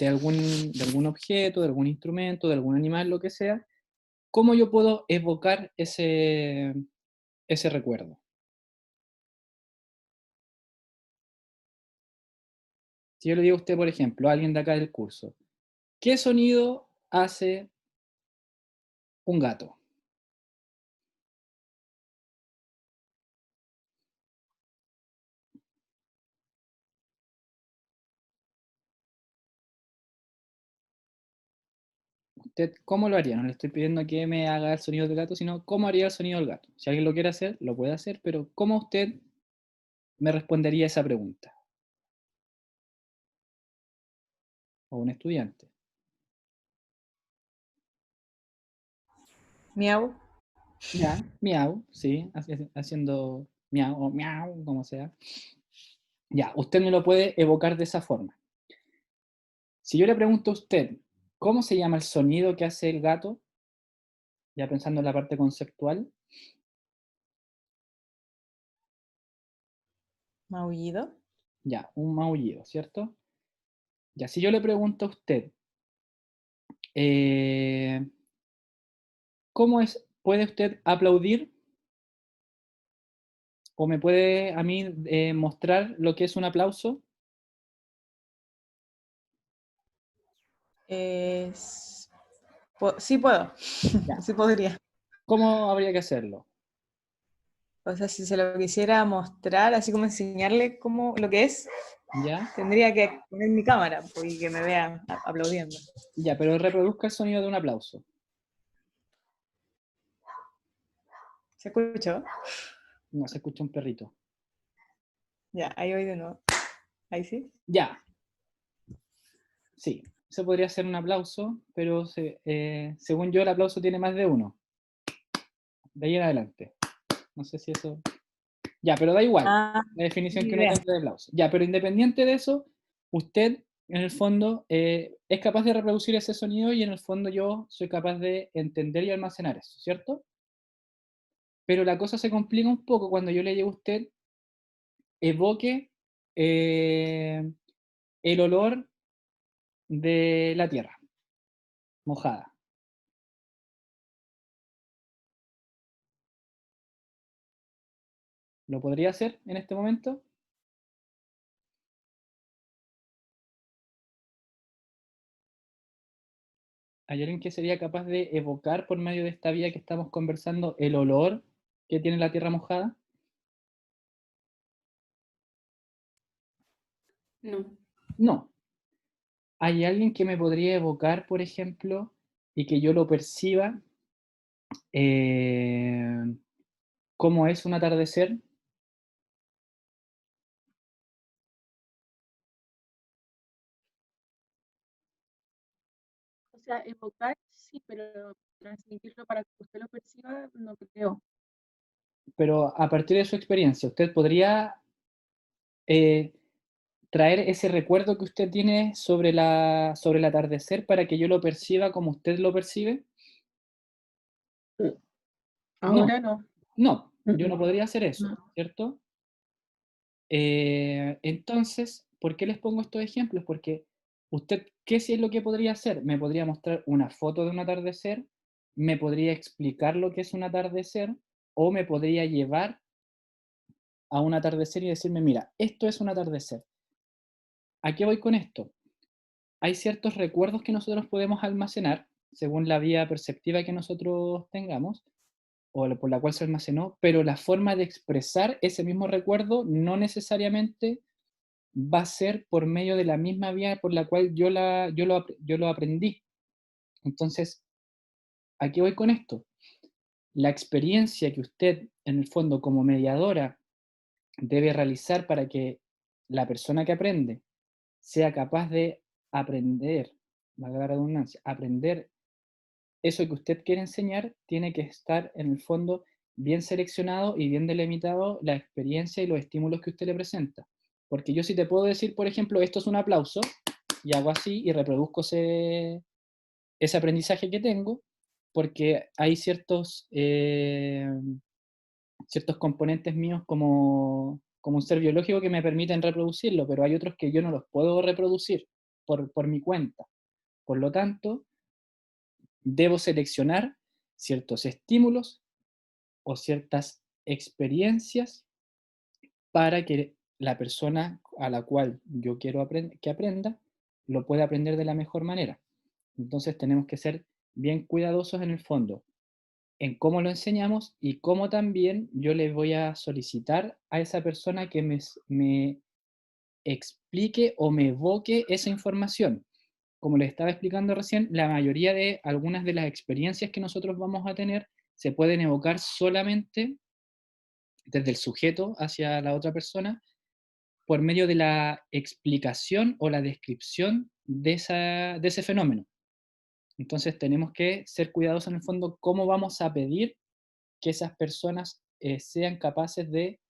algún objeto, de algún instrumento, de algún animal, lo que sea, ¿cómo yo puedo evocar ese recuerdo? Si yo le digo a usted, por ejemplo, a alguien de acá del curso, ¿qué sonido hace un gato? ¿Usted cómo lo haría? No le estoy pidiendo que me haga el sonido del gato, sino cómo haría el sonido del gato. Si alguien lo quiere hacer, lo puede hacer, pero ¿cómo usted me respondería esa pregunta? O un estudiante.
Miau.
Ya, miau, sí, haciendo miau o miau, como sea. Ya, usted me lo puede evocar de esa forma. Si yo le pregunto a usted, ¿cómo se llama el sonido que hace el gato? Ya pensando en la parte conceptual.
Maullido.
Ya, un maullido, ¿cierto? Ya, si yo le pregunto a usted, eh, ¿puede usted aplaudir? ¿O me puede a mí mostrar lo que es un aplauso?
Sí puedo,
Ya.
sí podría.
¿Cómo habría que hacerlo?
O sea, si se lo quisiera mostrar, así como enseñarle cómo, lo que es,
¿Ya?
tendría que poner mi cámara pues, y que me vean aplaudiendo.
Ya, pero reproduzca el sonido de un aplauso.
¿Se escuchó?
No, se escucha un perrito.
Ya, ahí voy de nuevo. Ahí sí.
Ya. Sí, eso podría ser un aplauso, pero según yo el aplauso tiene más de uno. De ahí en adelante. No sé si eso... Ya, pero da igual.
Ah,
La definición
ni
que uno
idea.
tenga de aplauso. Ya, pero independiente de eso, usted en el fondo es capaz de reproducir ese sonido y en el fondo yo soy capaz de entender y almacenar eso, ¿cierto? Pero la cosa se complica un poco cuando yo le digo a usted, evoque el olor de la tierra mojada. ¿Lo podría hacer en este momento? ¿Hay alguien que sería capaz de evocar por medio de esta vía que estamos conversando el olor que tiene la tierra mojada?
No.
No. ¿Hay alguien que me podría evocar, por ejemplo, y que yo lo perciba eh, cómo es un atardecer?
sea, evocar sí, pero transmitirlo para que usted lo perciba, no creo.
Pero a partir de su experiencia, ¿usted podría traer ese recuerdo que usted tiene sobre el atardecer para que yo lo perciba como usted lo percibe? No,
Ahora no.
no, yo
Mm,
no podría hacer eso,
no.
¿cierto? Entonces, ¿por qué les pongo estos ejemplos? Porque usted, ¿qué sí es lo que podría hacer? Me podría mostrar una foto de un atardecer, me podría explicar lo que es un atardecer, o me podría llevar a un atardecer y decirme, mira, esto es un atardecer. ¿A qué voy con esto? Hay ciertos recuerdos que nosotros podemos almacenar según la vía perceptiva que nosotros tengamos, o por la cual se almacenó, pero la forma de expresar ese mismo recuerdo no necesariamente va a ser por medio de la misma vía por la cual yo lo aprendí. Entonces, ¿a qué voy con esto? La experiencia que usted, en el fondo, como mediadora, debe realizar para que la persona que aprende sea capaz de aprender, valga la redundancia, aprender eso que usted quiere enseñar, tiene que estar, en el fondo, bien seleccionado y bien delimitado la experiencia y los estímulos que usted le presenta. Porque yo sí te puedo decir, por ejemplo, esto es un aplauso, y hago así y reproduzco ese aprendizaje que tengo, porque hay ciertos componentes míos como un ser biológico que me permiten reproducirlo, pero hay otros que yo no los puedo reproducir por mi cuenta. Por lo tanto, debo seleccionar ciertos estímulos o ciertas experiencias para que la persona a la cual yo quiero que aprenda lo pueda aprender de la mejor manera. Entonces tenemos que ser bien cuidadosos en el fondo en cómo lo enseñamos y cómo también yo le voy a solicitar a esa persona que me explique o me evoque esa información. Como les estaba explicando recién, la mayoría de algunas de las experiencias que nosotros vamos a tener se pueden evocar solamente desde el sujeto hacia la otra persona por medio de la explicación o la descripción de ese fenómeno. Entonces tenemos que ser cuidadosos en el fondo cómo vamos a pedir que esas personas sean capaces de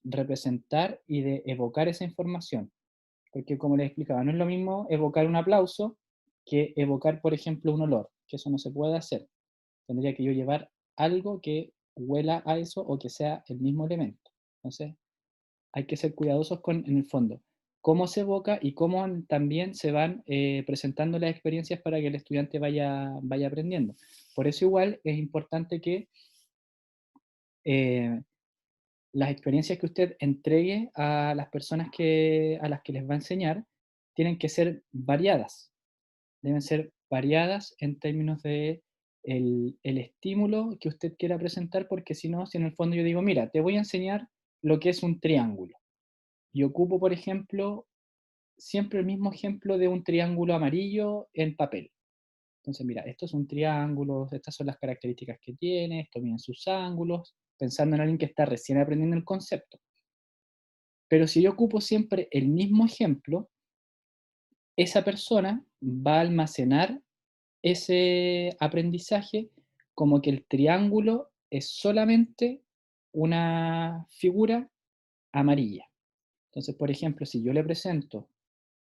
representar y de evocar esa información. Porque como les explicaba, no es lo mismo evocar un aplauso que evocar, por ejemplo, un olor, que eso no se puede hacer. Tendría que yo llevar algo que huela a eso o que sea el mismo elemento. Entonces, hay que ser cuidadosos con, en el fondo, cómo se evoca y cómo también se van presentando las experiencias para que el estudiante vaya aprendiendo. Por eso igual es importante que eh, las experiencias que usted entregue a las personas a las que les va a enseñar tienen que ser variadas. Deben ser variadas en términos de el estímulo que usted quiera presentar, porque si no, si en el fondo yo digo, mira, te voy a enseñar lo que es un triángulo. Y ocupo, por ejemplo, siempre el mismo ejemplo de un triángulo amarillo en papel. Entonces, mira, esto es un triángulo, estas son las características que tiene, esto miden sus ángulos, pensando en alguien que está recién aprendiendo el concepto. Pero si yo ocupo siempre el mismo ejemplo, esa persona va a almacenar ese aprendizaje como que el triángulo es solamente una figura amarilla. Entonces, por ejemplo, si yo le presento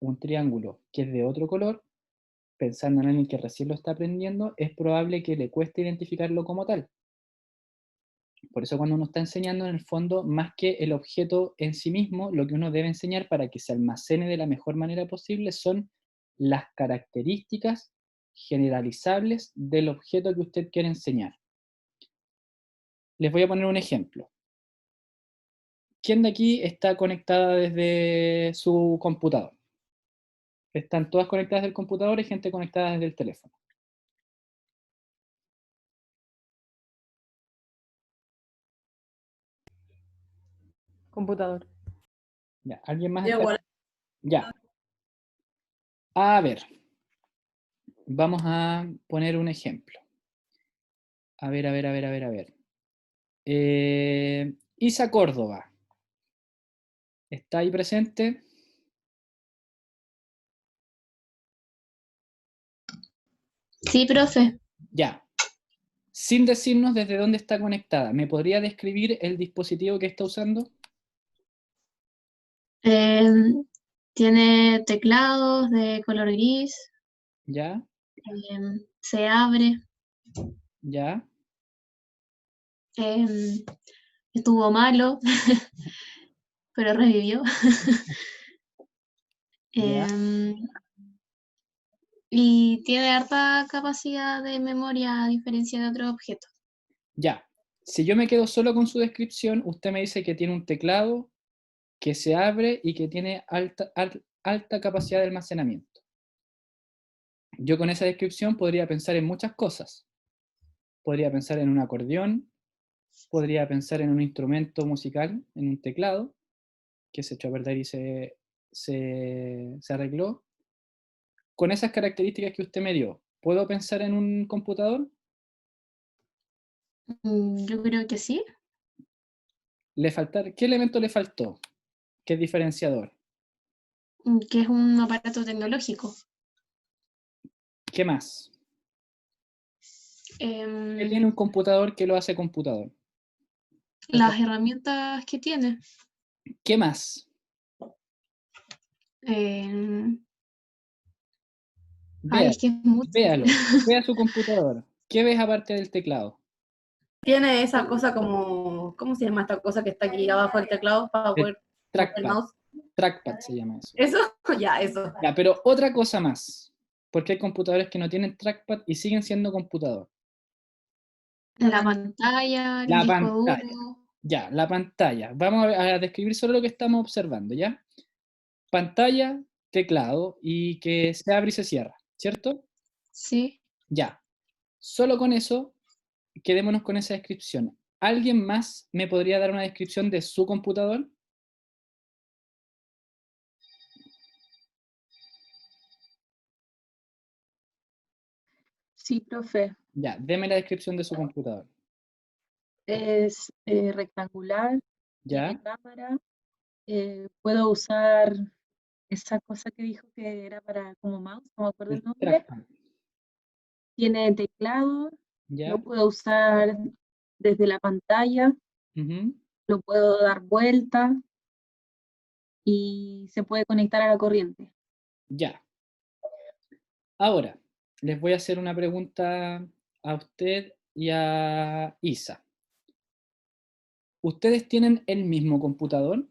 un triángulo que es de otro color, pensando en alguien que recién lo está aprendiendo, es probable que le cueste identificarlo como tal. Por eso cuando uno está enseñando, en el fondo, más que el objeto en sí mismo, lo que uno debe enseñar para que se almacene de la mejor manera posible son las características generalizables del objeto que usted quiere enseñar. Les voy a poner un ejemplo. ¿Quién de aquí está conectada desde su computador? Están todas conectadas del computador y gente conectada desde el teléfono.
Computador.
Ya, ¿alguien más
Yo
está?
igual.
Ya. A ver, vamos a poner un ejemplo. A ver, a ver, a ver, a ver, a ver. Isa Córdoba. ¿Está ahí presente?
Sí, profe.
Ya. Sin decirnos desde dónde está conectada, ¿me podría describir el dispositivo que está usando?
Tiene teclados de color gris,
¿Ya?
se abre,
¿Ya?
estuvo malo, pero revivió.
¿Ya?
Em, y tiene harta capacidad de memoria a diferencia de otros objetos.
Ya. Si yo me quedo solo con su descripción, usted me dice que tiene un teclado que se abre y que tiene alta capacidad de almacenamiento. Yo con esa descripción podría pensar en muchas cosas. Podría pensar en un acordeón, podría pensar en un instrumento musical, en un teclado, que se echó a perder y se arregló. Con esas características que usted me dio, ¿puedo pensar en un computador?
Yo creo que sí.
¿Qué elemento le faltó? ¿Qué es diferenciador?
Que es un aparato tecnológico.
¿Qué más? ¿Qué tiene
Em,
un computador que lo hace computador?
las herramientas que tiene.
¿Qué más?
Em, Ay,
Véalo,
es que es mucho.
véalo, vea su computador. ¿Qué ves aparte del teclado?
Tiene esa cosa como, ¿cómo se llama esta cosa que está aquí abajo del teclado para
El
poder mover el
trackpad.
mouse?
Trackpad se llama eso.
¿Eso? Ya, eso.
Ya, pero otra cosa más. Porque hay computadores que no tienen trackpad y siguen siendo computador.
La pantalla, el
La
disco
pantalla.
duro.
Ya, la pantalla. Vamos a describir solo lo que estamos observando, ¿ya? Pantalla, teclado y que se abre y se cierra, ¿cierto?
Sí.
Ya. Solo con eso, quedémonos con esa descripción. ¿Alguien más me podría dar una descripción de su computador?
Sí, profe.
Ya, deme la descripción de su computador.
Es rectangular, tiene
¿Ya?
cámara, puedo usar esa cosa que dijo que era para como mouse, no me acuerdo el
El
nombre.
trackpad.
Tiene teclado, lo
¿Ya?
puedo usar desde la pantalla,
Ujú.
lo puedo dar vuelta y se puede conectar a la corriente.
Ya. Ahora, les voy a hacer una pregunta a usted y a Isa. ¿Ustedes tienen el mismo computador?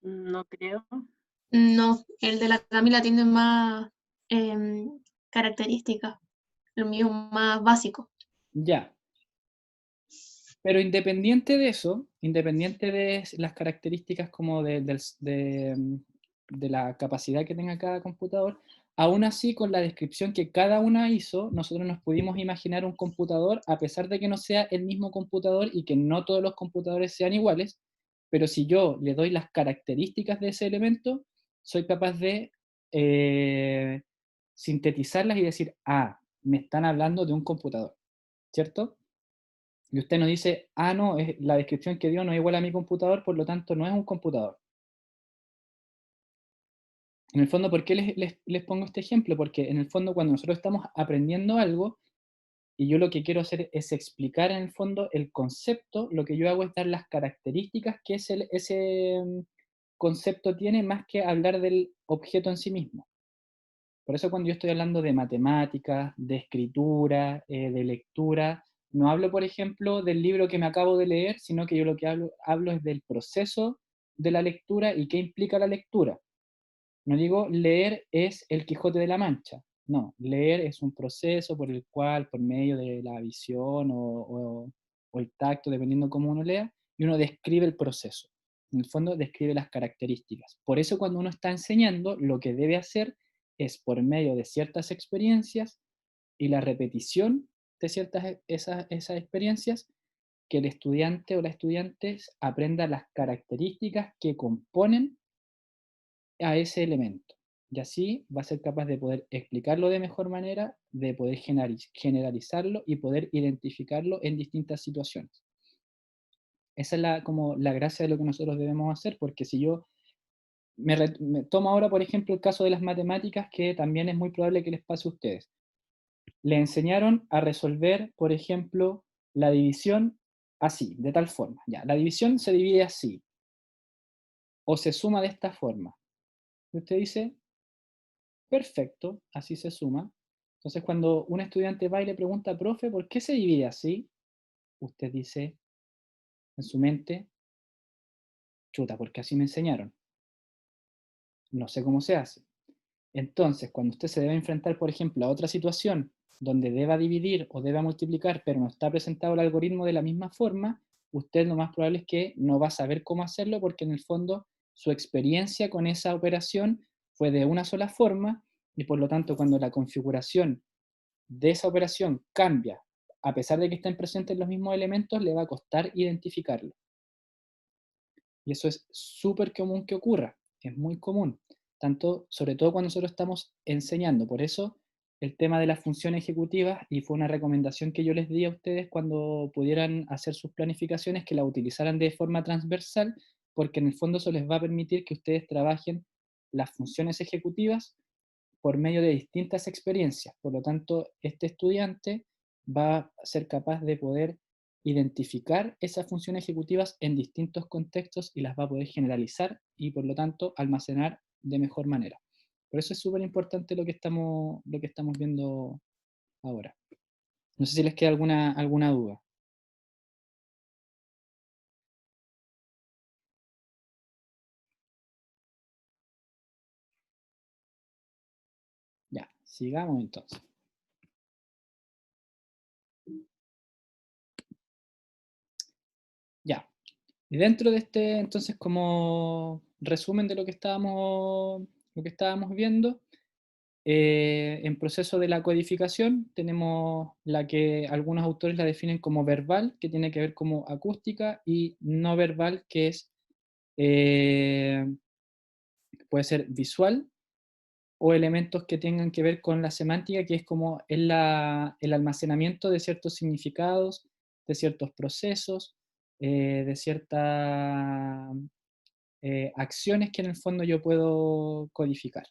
No creo.
No, el de la Camila tiene más características. El mío es más básico.
Ya. Pero independiente de eso, independiente de las características como de la capacidad que tenga cada computador, aún así con la descripción que cada una hizo, nosotros nos pudimos imaginar un computador, a pesar de que no sea el mismo computador y que no todos los computadores sean iguales, pero si yo le doy las características de ese elemento, soy capaz de sintetizarlas y decir, ah, me están hablando de un computador, ¿cierto? Y usted nos dice, ah, no, la descripción que dio no es igual a mi computador, por lo tanto no es un computador. En el fondo, ¿por qué les pongo este ejemplo? Porque en el fondo cuando nosotros estamos aprendiendo algo, y yo lo que quiero hacer es explicar en el fondo el concepto, lo que yo hago es dar las características que ese concepto tiene más que hablar del objeto en sí mismo. Por eso cuando yo estoy hablando de matemáticas, de escritura, de lectura, no hablo, por ejemplo, del libro que me acabo de leer, sino que yo lo que hablo es del proceso de la lectura y qué implica la lectura. No digo leer es el Quijote de la Mancha. No, leer es un proceso por el cual, por medio de la visión o el tacto, dependiendo cómo uno lea, y uno describe el proceso. En el fondo, describe las características. Por eso, cuando uno está enseñando, lo que debe hacer es, por medio de ciertas experiencias y la repetición de esas experiencias, que el estudiante o la estudiante aprenda las características que componen a ese elemento. Y así va a ser capaz de poder explicarlo de mejor manera, de poder generalizarlo y poder identificarlo en distintas situaciones. Esa es como la gracia de lo que nosotros debemos hacer, porque si yo me tomo ahora, por ejemplo, el caso de las matemáticas, que también es muy probable que les pase a ustedes. Le enseñaron a resolver, por ejemplo, la división así, de tal forma. Ya, la división se divide así, o se suma de esta forma. Y usted dice, perfecto, así se suma. Entonces, cuando un estudiante va y le pregunta, profe, ¿por qué se divide así? Usted dice en su mente, chuta, porque así me enseñaron. No sé cómo se hace. Entonces, cuando usted se debe enfrentar, por ejemplo, a otra situación donde deba dividir o deba multiplicar, pero no está presentado el algoritmo de la misma forma, usted lo más probable es que no va a saber cómo hacerlo porque en el fondo su experiencia con esa operación fue de una sola forma y por lo tanto cuando la configuración de esa operación cambia, a pesar de que estén presentes los mismos elementos, le va a costar identificarlo. Y eso es súper común que ocurra, es muy común, sobre todo cuando nosotros estamos enseñando. Por eso el tema de las funciones ejecutivas, y fue una recomendación que yo les di a ustedes cuando pudieran hacer sus planificaciones, que la utilizaran de forma transversal, porque en el fondo eso les va a permitir que ustedes trabajen las funciones ejecutivas por medio de distintas experiencias. Por lo tanto, este estudiante va a ser capaz de poder identificar esas funciones ejecutivas en distintos contextos y las va a poder generalizar y por lo tanto almacenar de mejor manera. Por eso es súper importante lo que estamos viendo ahora. No sé si les queda alguna duda. Ya, sigamos entonces. Ya. Y dentro de este, entonces, como resumen de lo que estábamos viendo, en proceso de la codificación tenemos la que algunos autores la definen como verbal, que tiene que ver como acústica, y no verbal, que es, puede ser visual, o elementos que tengan que ver con la semántica, que es como el almacenamiento de ciertos significados, de ciertos procesos, de ciertas acciones que en el fondo yo puedo codificar.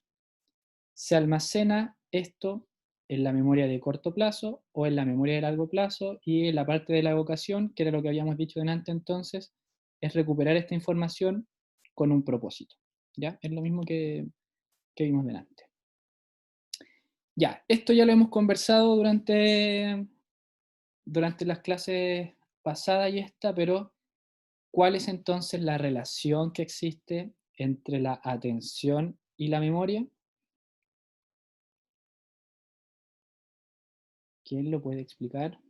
Se almacena esto en la memoria de corto plazo o en la memoria de largo plazo, y en la parte de la evocación, que era lo que habíamos dicho delante entonces, es recuperar esta información con un propósito. ¿Ya? Es lo mismo que vimos delante. Ya, esto ya lo hemos conversado durante las clases pasadas y esta, pero ¿cuál es entonces la relación que existe entre la atención y la memoria? ¿Quién lo puede explicar?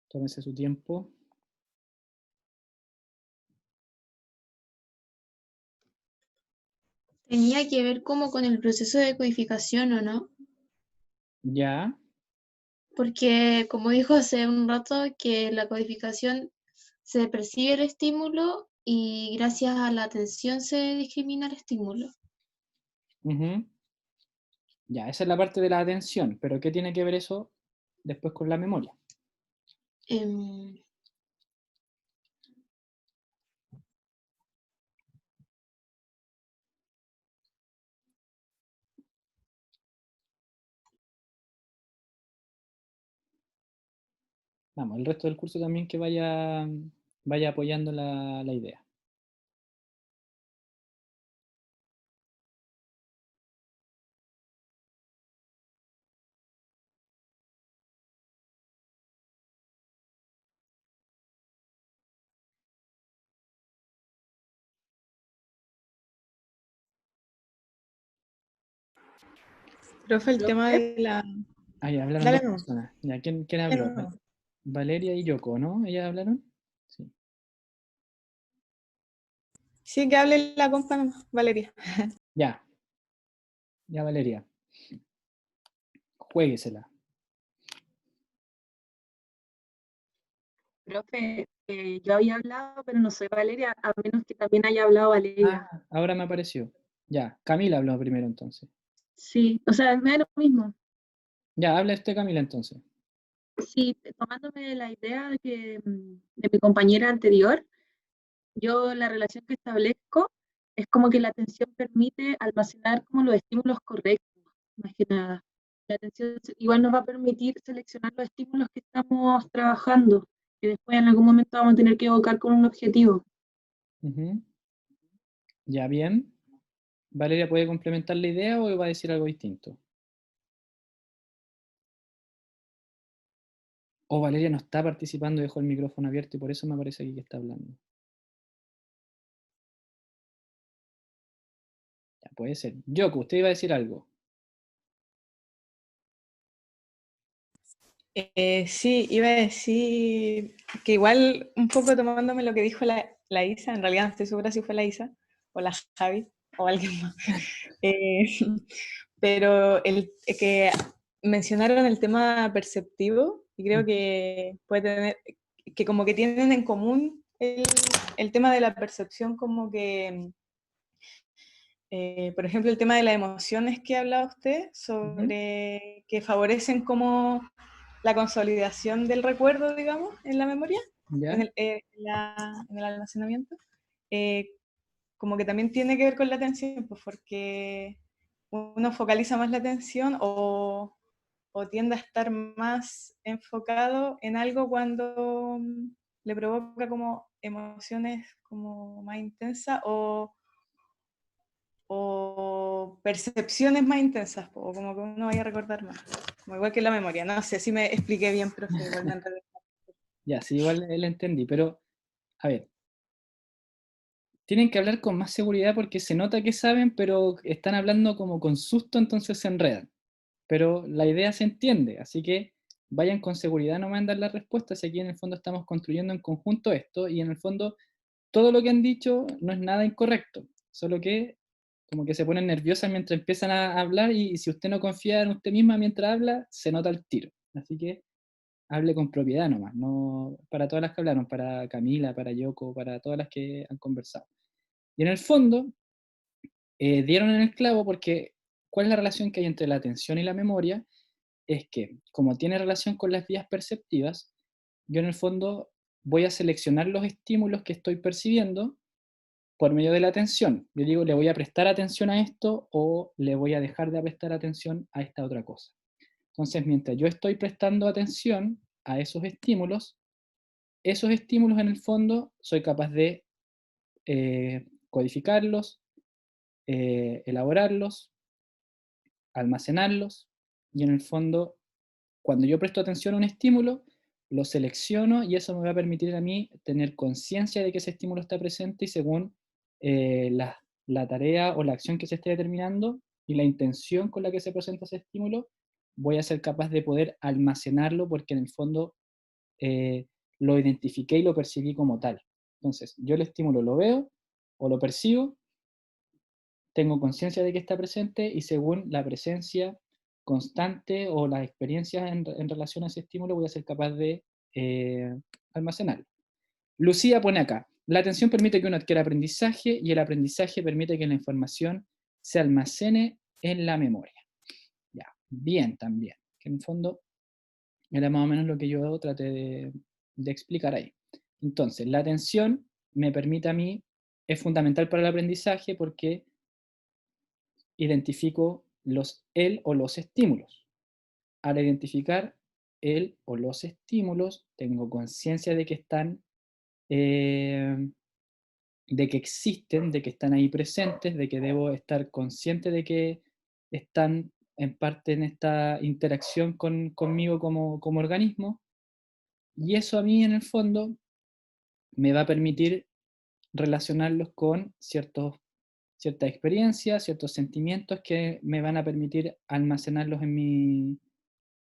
Tómese su tiempo.
Tenía que ver como con el proceso de codificación, ¿o no?
Ya.
Porque como dijo hace un rato, que la codificación se percibe el estímulo y gracias a la atención se discrimina el estímulo.
Ujú. Ya, esa es la parte de la atención, pero ¿qué tiene que ver eso después con la memoria?
Em,
Vamos, el resto del curso también que vaya apoyando la idea.
Profe, el tema de la...
Ah, ya hablaron
Dale,
dos
no.
personas. Ya, ¿quién habló?
Dale, no.
Valeria y Yoko, ¿no? ¿Ellas hablaron? Sí.
Sí, que hable la compa nomás, Valeria.
Ya, ya Valeria. Juéguesela.
Profe, yo había hablado, pero no soy Valeria, a menos que también haya hablado Valeria.
Ah, ahora me apareció. Ya, Camila habló primero entonces.
Sí, o sea, me da lo mismo.
Ya, habla usted Camila entonces.
Sí, tomándome la idea de mi compañera anterior, yo la relación que establezco es como que la atención permite almacenar como los estímulos correctos, más que nada. La atención igual nos va a permitir seleccionar los estímulos que estamos trabajando, que después en algún momento vamos a tener que evocar con un objetivo.
Ujú. Ya, bien. Valeria, ¿puede complementar la idea o va a decir algo distinto? O Valeria no está participando, dejó el micrófono abierto y por eso me parece aquí que está hablando. Ya, puede ser. Yoko, usted iba a decir algo.
Sí, iba a decir que igual un poco tomándome lo que dijo la Isa, en realidad no estoy segura si fue la Isa o la Javi o alguien más, Eh, pero que mencionaron el tema perceptivo y creo que puede tener, que como que tienen en común el tema de la percepción como que, por ejemplo, el tema de las emociones que hablaba usted sobre que favorecen como la consolidación del recuerdo, digamos, en la memoria,
¿Ya?
en el almacenamiento, eh, como que también tiene que ver con la atención, pues porque uno focaliza más la atención o tiende a estar más enfocado en algo cuando le provoca como emociones como más intensas o percepciones más intensas, o como que uno vaya a recordar más, como igual que la memoria. No sé si me expliqué bien, profe, igual me enredé.
Ya, sí, igual la entendí, pero a ver, tienen que hablar con más seguridad porque se nota que saben, pero están hablando como con susto, entonces se enredan. Pero la idea se entiende, así que vayan con seguridad, no mandan las respuestas, aquí en el fondo estamos construyendo en conjunto esto, y en el fondo todo lo que han dicho no es nada incorrecto, solo que como que se ponen nerviosas mientras empiezan a hablar, y si usted no confía en usted misma mientras habla, se nota el tiro. Así que hable con propiedad nomás, no para todas las que hablaron, para Camila, para Yoko, para todas las que han conversado. Y en el fondo, dieron en el clavo porque ¿cuál es la relación que hay entre la atención y la memoria? Es que, como tiene relación con las vías perceptivas, yo en el fondo voy a seleccionar los estímulos que estoy percibiendo por medio de la atención. Yo digo, le voy a prestar atención a esto o le voy a dejar de prestar atención a esta otra cosa. Entonces, mientras yo estoy prestando atención a esos estímulos en el fondo soy capaz de codificarlos, elaborarlos, almacenarlos, y en el fondo, cuando yo presto atención a un estímulo, lo selecciono y eso me va a permitir a mí tener conciencia de que ese estímulo está presente y según la tarea o la acción que se esté determinando y la intención con la que se presenta ese estímulo, voy a ser capaz de poder almacenarlo porque en el fondo eh, lo identifiqué y lo percibí como tal. Entonces, yo el estímulo lo veo o lo percibo, tengo conciencia de que está presente y según la presencia constante o las experiencias en relación a ese estímulo voy a ser capaz de eh, almacenarlo. Lucía pone acá, la atención permite que uno adquiera aprendizaje y el aprendizaje permite que la información se almacene en la memoria. Ya, bien también, que en el fondo era más o menos lo que yo traté de explicar ahí. Entonces, la atención me permite a mí, es fundamental para el aprendizaje porque identifico el o los estímulos. Al identificar el o los estímulos, tengo conciencia de que están, de que existen, de que están ahí presentes, de que debo estar consciente de que están en parte en esta interacción conmigo como organismo, y eso a mí en el fondo me va a permitir relacionarlos con ciertas experiencias, ciertos sentimientos que me van a permitir almacenarlos en mi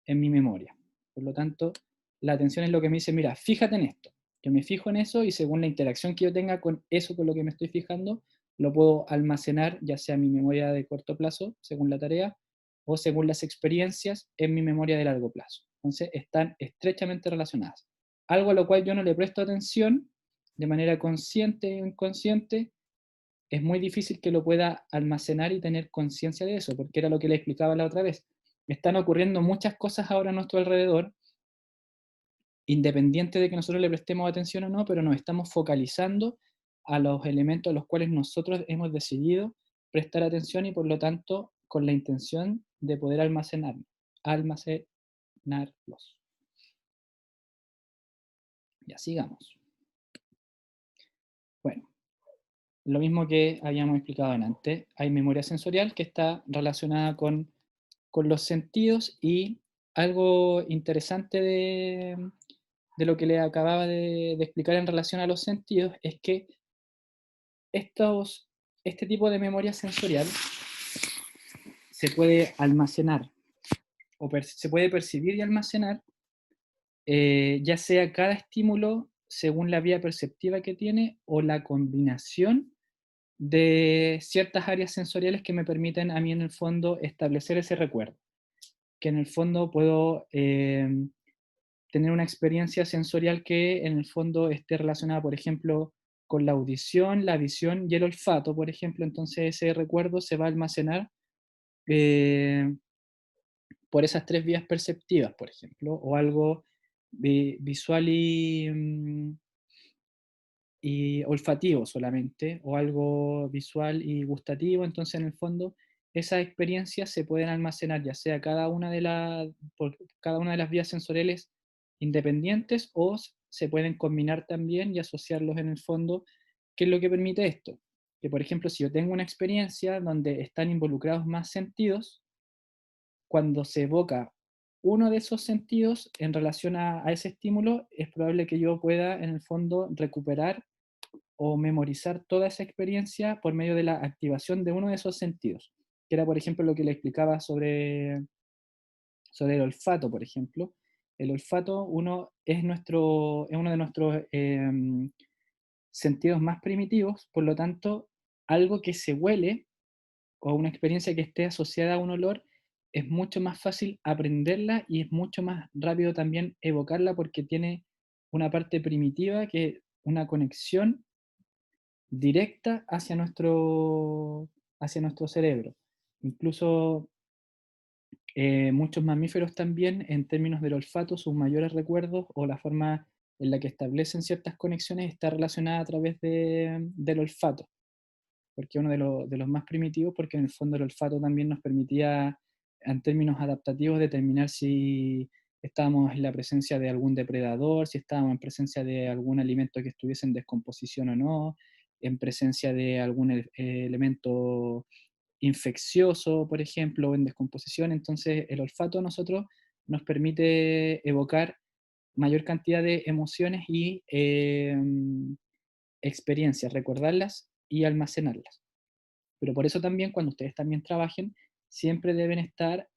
memoria. Por lo tanto, la atención es lo que me dice, mira, fíjate en esto. Yo me fijo en eso y según la interacción que yo tenga con eso con lo que me estoy fijando, lo puedo almacenar, ya sea en mi memoria de corto plazo, según la tarea, o según las experiencias, en mi memoria de largo plazo. Entonces, están estrechamente relacionadas. algo a lo cual yo no le presto atención de manera consciente o inconsciente, es muy difícil que lo pueda almacenar y tener conciencia de eso, porque era lo que le explicaba la otra vez. Están ocurriendo muchas cosas ahora a nuestro alrededor, independiente de que nosotros le prestemos atención o no, pero nos estamos focalizando a los elementos a los cuales nosotros hemos decidido prestar atención y por lo tanto con la intención de poder almacenarlos. Ya, sigamos. Bueno, lo mismo que habíamos explicado antes, hay memoria sensorial que está relacionada con los sentidos y algo interesante de lo que le acababa de explicar en relación a los sentidos es que este tipo de memoria sensorial se puede almacenar o se puede percibir y almacenar, ya sea cada estímulo según la vía perceptiva que tiene o la combinación de ciertas áreas sensoriales que me permiten a mí en el fondo establecer ese recuerdo, que en el fondo puedo tener una experiencia sensorial que en el fondo esté relacionada, por ejemplo, con la audición, la visión y el olfato, por ejemplo, entonces ese recuerdo se va a almacenar eh, por esas tres vías perceptivas, por ejemplo, o algo visual y olfativo solamente, o algo visual y gustativo, entonces en el fondo esas experiencias se pueden almacenar ya sea por cada una de las vías sensoriales independientes o se pueden combinar también y asociarlos en el fondo. ¿Qué es lo que permite esto? Que por ejemplo si yo tengo una experiencia donde están involucrados más sentidos, cuando se evoca uno de esos sentidos en relación a ese estímulo, es probable que yo pueda en el fondo recuperar o memorizar toda esa experiencia por medio de la activación de uno de esos sentidos, que era, por ejemplo, lo que le explicaba sobre el olfato, por ejemplo. El olfato es uno de nuestros sentidos más primitivos, por lo tanto, algo que se huele o una experiencia que esté asociada a un olor, es mucho más fácil aprenderla y es mucho más rápido también evocarla porque tiene una parte primitiva que es una conexión directa hacia nuestro cerebro. Incluso muchos mamíferos también, en términos del olfato, sus mayores recuerdos o la forma en la que establecen ciertas conexiones está relacionada a través del olfato, porque es uno de los más primitivos, porque en el fondo el olfato también nos permitía, en términos adaptativos, determinar si estábamos en la presencia de algún depredador, si estábamos en presencia de algún alimento que estuviese en descomposición o no, en presencia de algún elemento infeccioso, por ejemplo, o en descomposición. Entonces, el olfato a nosotros nos permite evocar mayor cantidad de emociones y experiencias, recordarlas y almacenarlas. Pero por eso también cuando ustedes también trabajen, siempre deben estar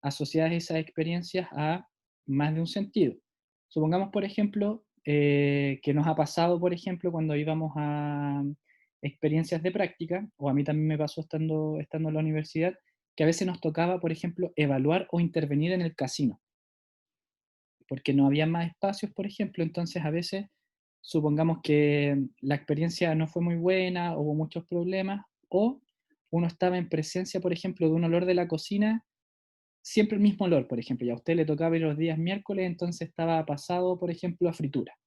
asociadas esas experiencias a más de un sentido. Supongamos, por ejemplo, que nos ha pasado, por ejemplo, cuando íbamos a experiencias de práctica, o a mí también me pasó estando en la universidad, que a veces nos tocaba, por ejemplo, evaluar o intervenir en el casino, porque no había más espacios, por ejemplo, entonces a veces supongamos que la experiencia no fue muy buena, hubo muchos problemas, o uno estaba en presencia, por ejemplo, de un olor de la cocina, siempre el mismo olor, por ejemplo, y a usted le tocaba ir los días miércoles, entonces estaba pasado, por ejemplo, a fritura.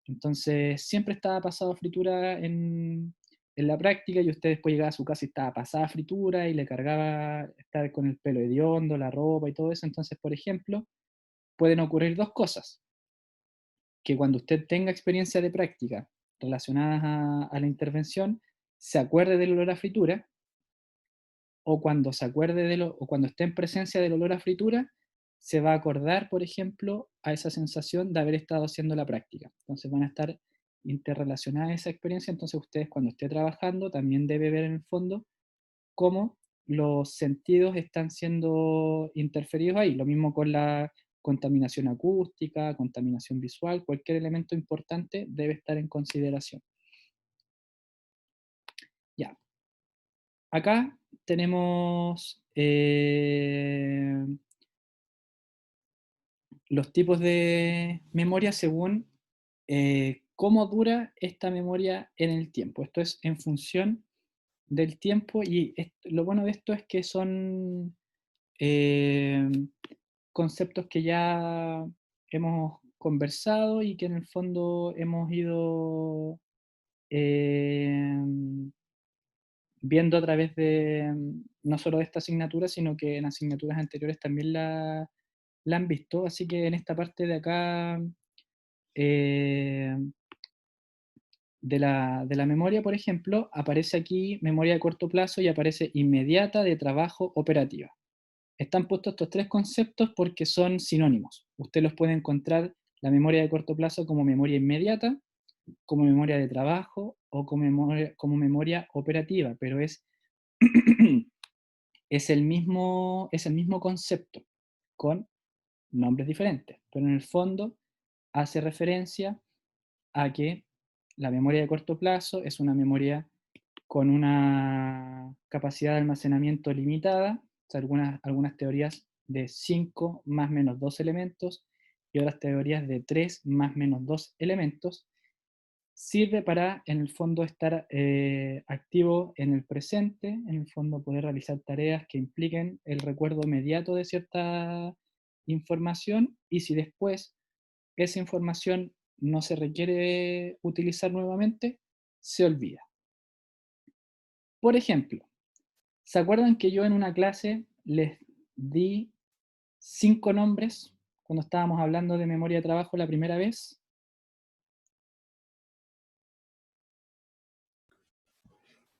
Entonces siempre estaba pasado a fritura en la práctica y usted después llegaba a su casa y estaba pasada a fritura y le cargaba estar con el pelo hediondo, la ropa y todo eso. Entonces, por ejemplo, pueden ocurrir dos cosas: que cuando usted tenga experiencia de práctica relacionadas a la intervención, se acuerde del olor a fritura, o cuando se acuerde o cuando esté en presencia del olor a fritura, se va a acordar, por ejemplo, a esa sensación de haber estado haciendo la práctica. Entonces van a estar interrelacionadas esa experiencia, entonces ustedes cuando esté trabajando también debe ver en el fondo cómo los sentidos están siendo interferidos ahí. Lo mismo con la contaminación acústica, contaminación visual, cualquier elemento importante debe estar en consideración. Ya. Acá tenemos los tipos de memoria según cómo dura esta memoria en el tiempo. Esto es en función del tiempo, y lo bueno de esto es que son conceptos que ya hemos conversado y que en el fondo hemos ido viendo a través de, no solo de esta asignatura, sino que en asignaturas anteriores también la han visto. Así que en esta parte de acá de la memoria, por ejemplo, aparece aquí memoria de corto plazo y aparece inmediata, de trabajo, operativa. Están puestos estos tres conceptos porque son sinónimos. Usted los puede encontrar, la memoria de corto plazo, como memoria inmediata, como memoria de trabajo o como memoria operativa, pero es el mismo concepto, con nombres diferentes, pero en el fondo hace referencia a que la memoria de corto plazo es una memoria con una capacidad de almacenamiento limitada, o sea, algunas teorías de 5 más menos 2 elementos y otras teorías de 3 más menos 2 elementos. Sirve para, en el fondo, estar activo en el presente, en el fondo poder realizar tareas que impliquen el recuerdo inmediato de cierta información, y si después esa información no se requiere utilizar nuevamente, se olvida. Por ejemplo, ¿se acuerdan que yo en una clase les di 5 nombres cuando estábamos hablando de memoria de trabajo la primera vez?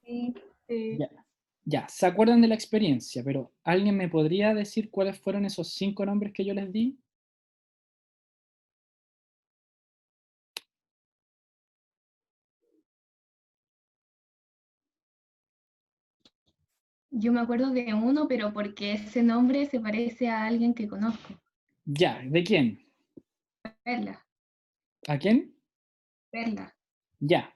Sí,
Ya, se acuerdan de la experiencia, pero ¿alguien me podría decir cuáles fueron esos 5 nombres que yo les di?
Yo me acuerdo de uno, pero porque ese nombre se parece a alguien que conozco.
Ya, ¿de quién?
Perla,
¿A quién?
Perla.
Ya.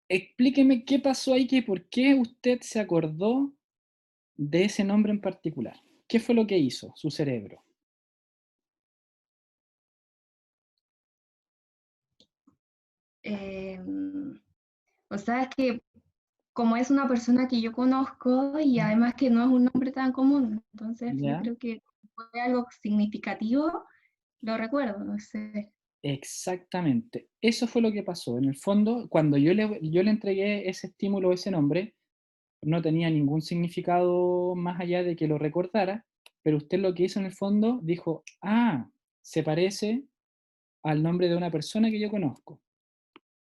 Explíqueme qué pasó ahí, por qué usted se acordó de ese nombre en particular. ¿Qué fue lo que hizo su cerebro?
O sea, es que como es una persona que yo conozco y además que no es un nombre tan común, entonces yo
¿Ya?
creo que fue algo significativo, lo recuerdo, no sé.
Exactamente. Eso fue lo que pasó. En el fondo, cuando yo le entregué ese estímulo, ese nombre, no tenía ningún significado más allá de que lo recordara, pero usted lo que hizo en el fondo, dijo, ah, se parece al nombre de una persona que yo conozco.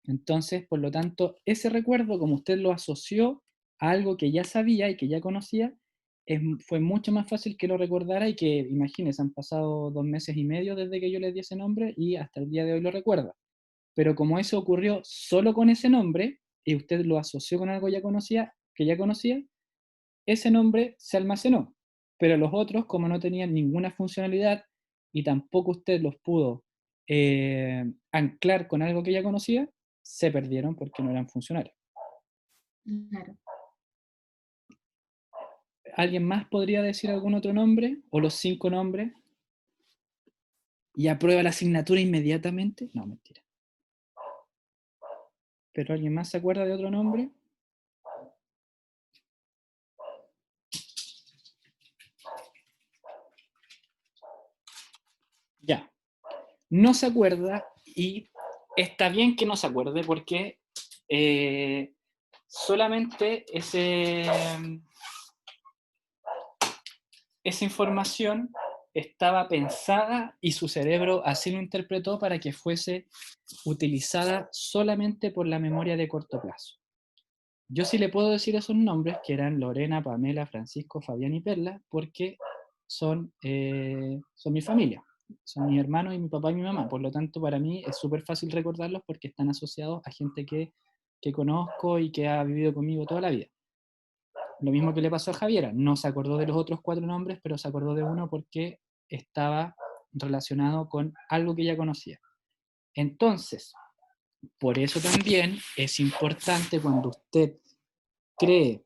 Entonces, por lo tanto, ese recuerdo, como usted lo asoció a algo que ya sabía y que ya conocía, fue mucho más fácil que lo recordara, y que, imagínense, han pasado 2 meses y medio desde que yo le di ese nombre y hasta el día de hoy lo recuerda. Pero como eso ocurrió solo con ese nombre y usted lo asoció con algo que ya conocía, ese nombre se almacenó. Pero los otros, como no tenían ninguna funcionalidad y tampoco usted los pudo anclar con algo que ya conocía, se perdieron porque no eran funcionales.
Claro.
¿Alguien más podría decir algún otro nombre? ¿O los 5 nombres? ¿Y aprueba la asignatura inmediatamente? No, mentira. ¿Pero alguien más se acuerda de otro nombre? Ya. No se acuerda, y está bien que no se acuerde porque solamente esa información estaba pensada y su cerebro así lo interpretó para que fuese utilizada solamente por la memoria de corto plazo. Yo sí le puedo decir esos nombres, que eran Lorena, Pamela, Francisco, Fabián y Perla, porque son mi familia. Son mis hermanos y mi papá y mi mamá. Por lo tanto, para mí es súper fácil recordarlos porque están asociados a gente que conozco y que ha vivido conmigo toda la vida. Lo mismo que le pasó a Javiera. No se acordó de los otros 4 nombres, pero se acordó de uno porque estaba relacionado con algo que ya conocía. Entonces, por eso también es importante, cuando usted cree,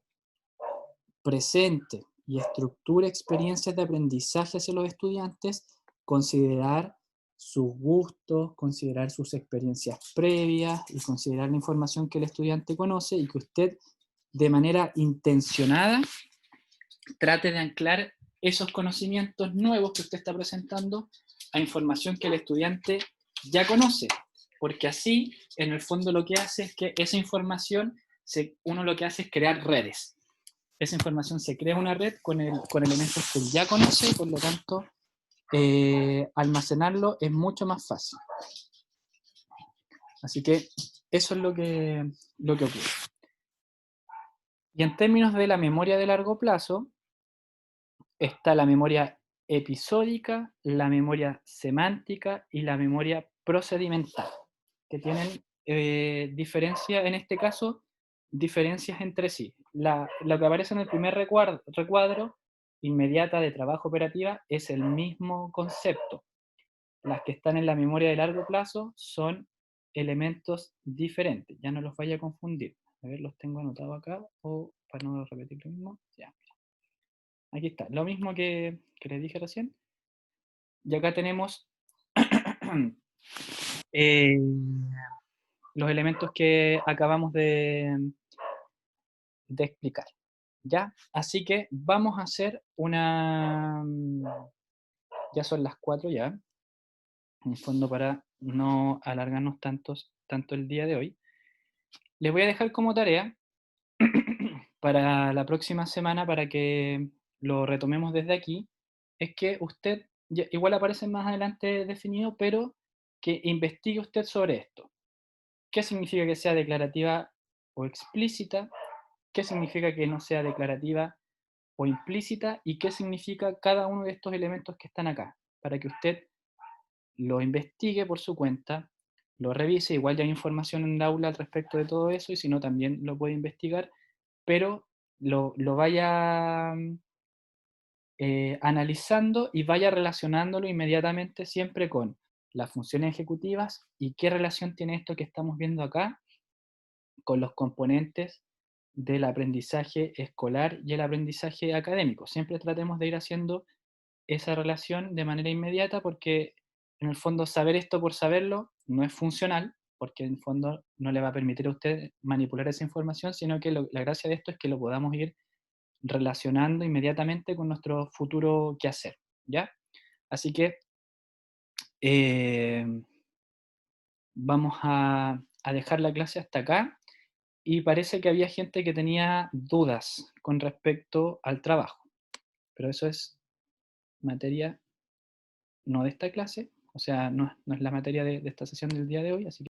presente y estructura experiencias de aprendizaje hacia los estudiantes, considerar sus gustos, considerar sus experiencias previas y considerar la información que el estudiante conoce y que usted de manera intencionada trate de anclar esos conocimientos nuevos que usted está presentando a información que el estudiante ya conoce, porque así, en el fondo, lo que hace es que esa información, uno lo que hace es crear redes. Esa información se crea una red con elementos que ya conoce y por lo tanto almacenarlo es mucho más fácil. Así que eso es lo que ocurre. Y en términos de la memoria de largo plazo, está la memoria episódica, la memoria semántica y la memoria procedimental, que tienen diferencias, en este caso, diferencias entre sí. Lo que aparece en el primer recuadro, inmediata de trabajo operativa, es el mismo concepto. Las que están en la memoria de largo plazo son elementos diferentes, ya no los vaya a confundir. A ver, los tengo anotados acá, o para no repetir lo mismo, ya. Aquí está, lo mismo que les dije recién. Y acá tenemos los elementos que acabamos de explicar. ¿Ya? Así que vamos a hacer una... Ya son las 4 ya. En el fondo, para no alargarnos tanto el día de hoy. Les voy a dejar como tarea para la próxima semana, para que lo retomemos desde aquí, es que usted, igual aparece más adelante definido, pero que investigue usted sobre esto. ¿Qué significa que sea declarativa o explícita? ¿Qué significa que no sea declarativa o implícita? ¿Y qué significa cada uno de estos elementos que están acá? Para que usted lo investigue por su cuenta, lo revise, igual ya hay información en el aula al respecto de todo eso, y si no también lo puede investigar, pero lo vaya analizando y vaya relacionándolo inmediatamente siempre con las funciones ejecutivas y qué relación tiene esto que estamos viendo acá con los componentes del aprendizaje escolar y el aprendizaje académico. Siempre tratemos de ir haciendo esa relación de manera inmediata, porque en el fondo saber esto por saberlo no es funcional, porque en el fondo no le va a permitir a usted manipular esa información, sino que la gracia de esto es que lo podamos ir relacionando inmediatamente con nuestro futuro quehacer, ¿ya? Así que vamos a dejar la clase hasta acá, y parece que había gente que tenía dudas con respecto al trabajo, pero eso es materia no de esta clase, o sea, no es la materia de esta sesión del día de hoy, así que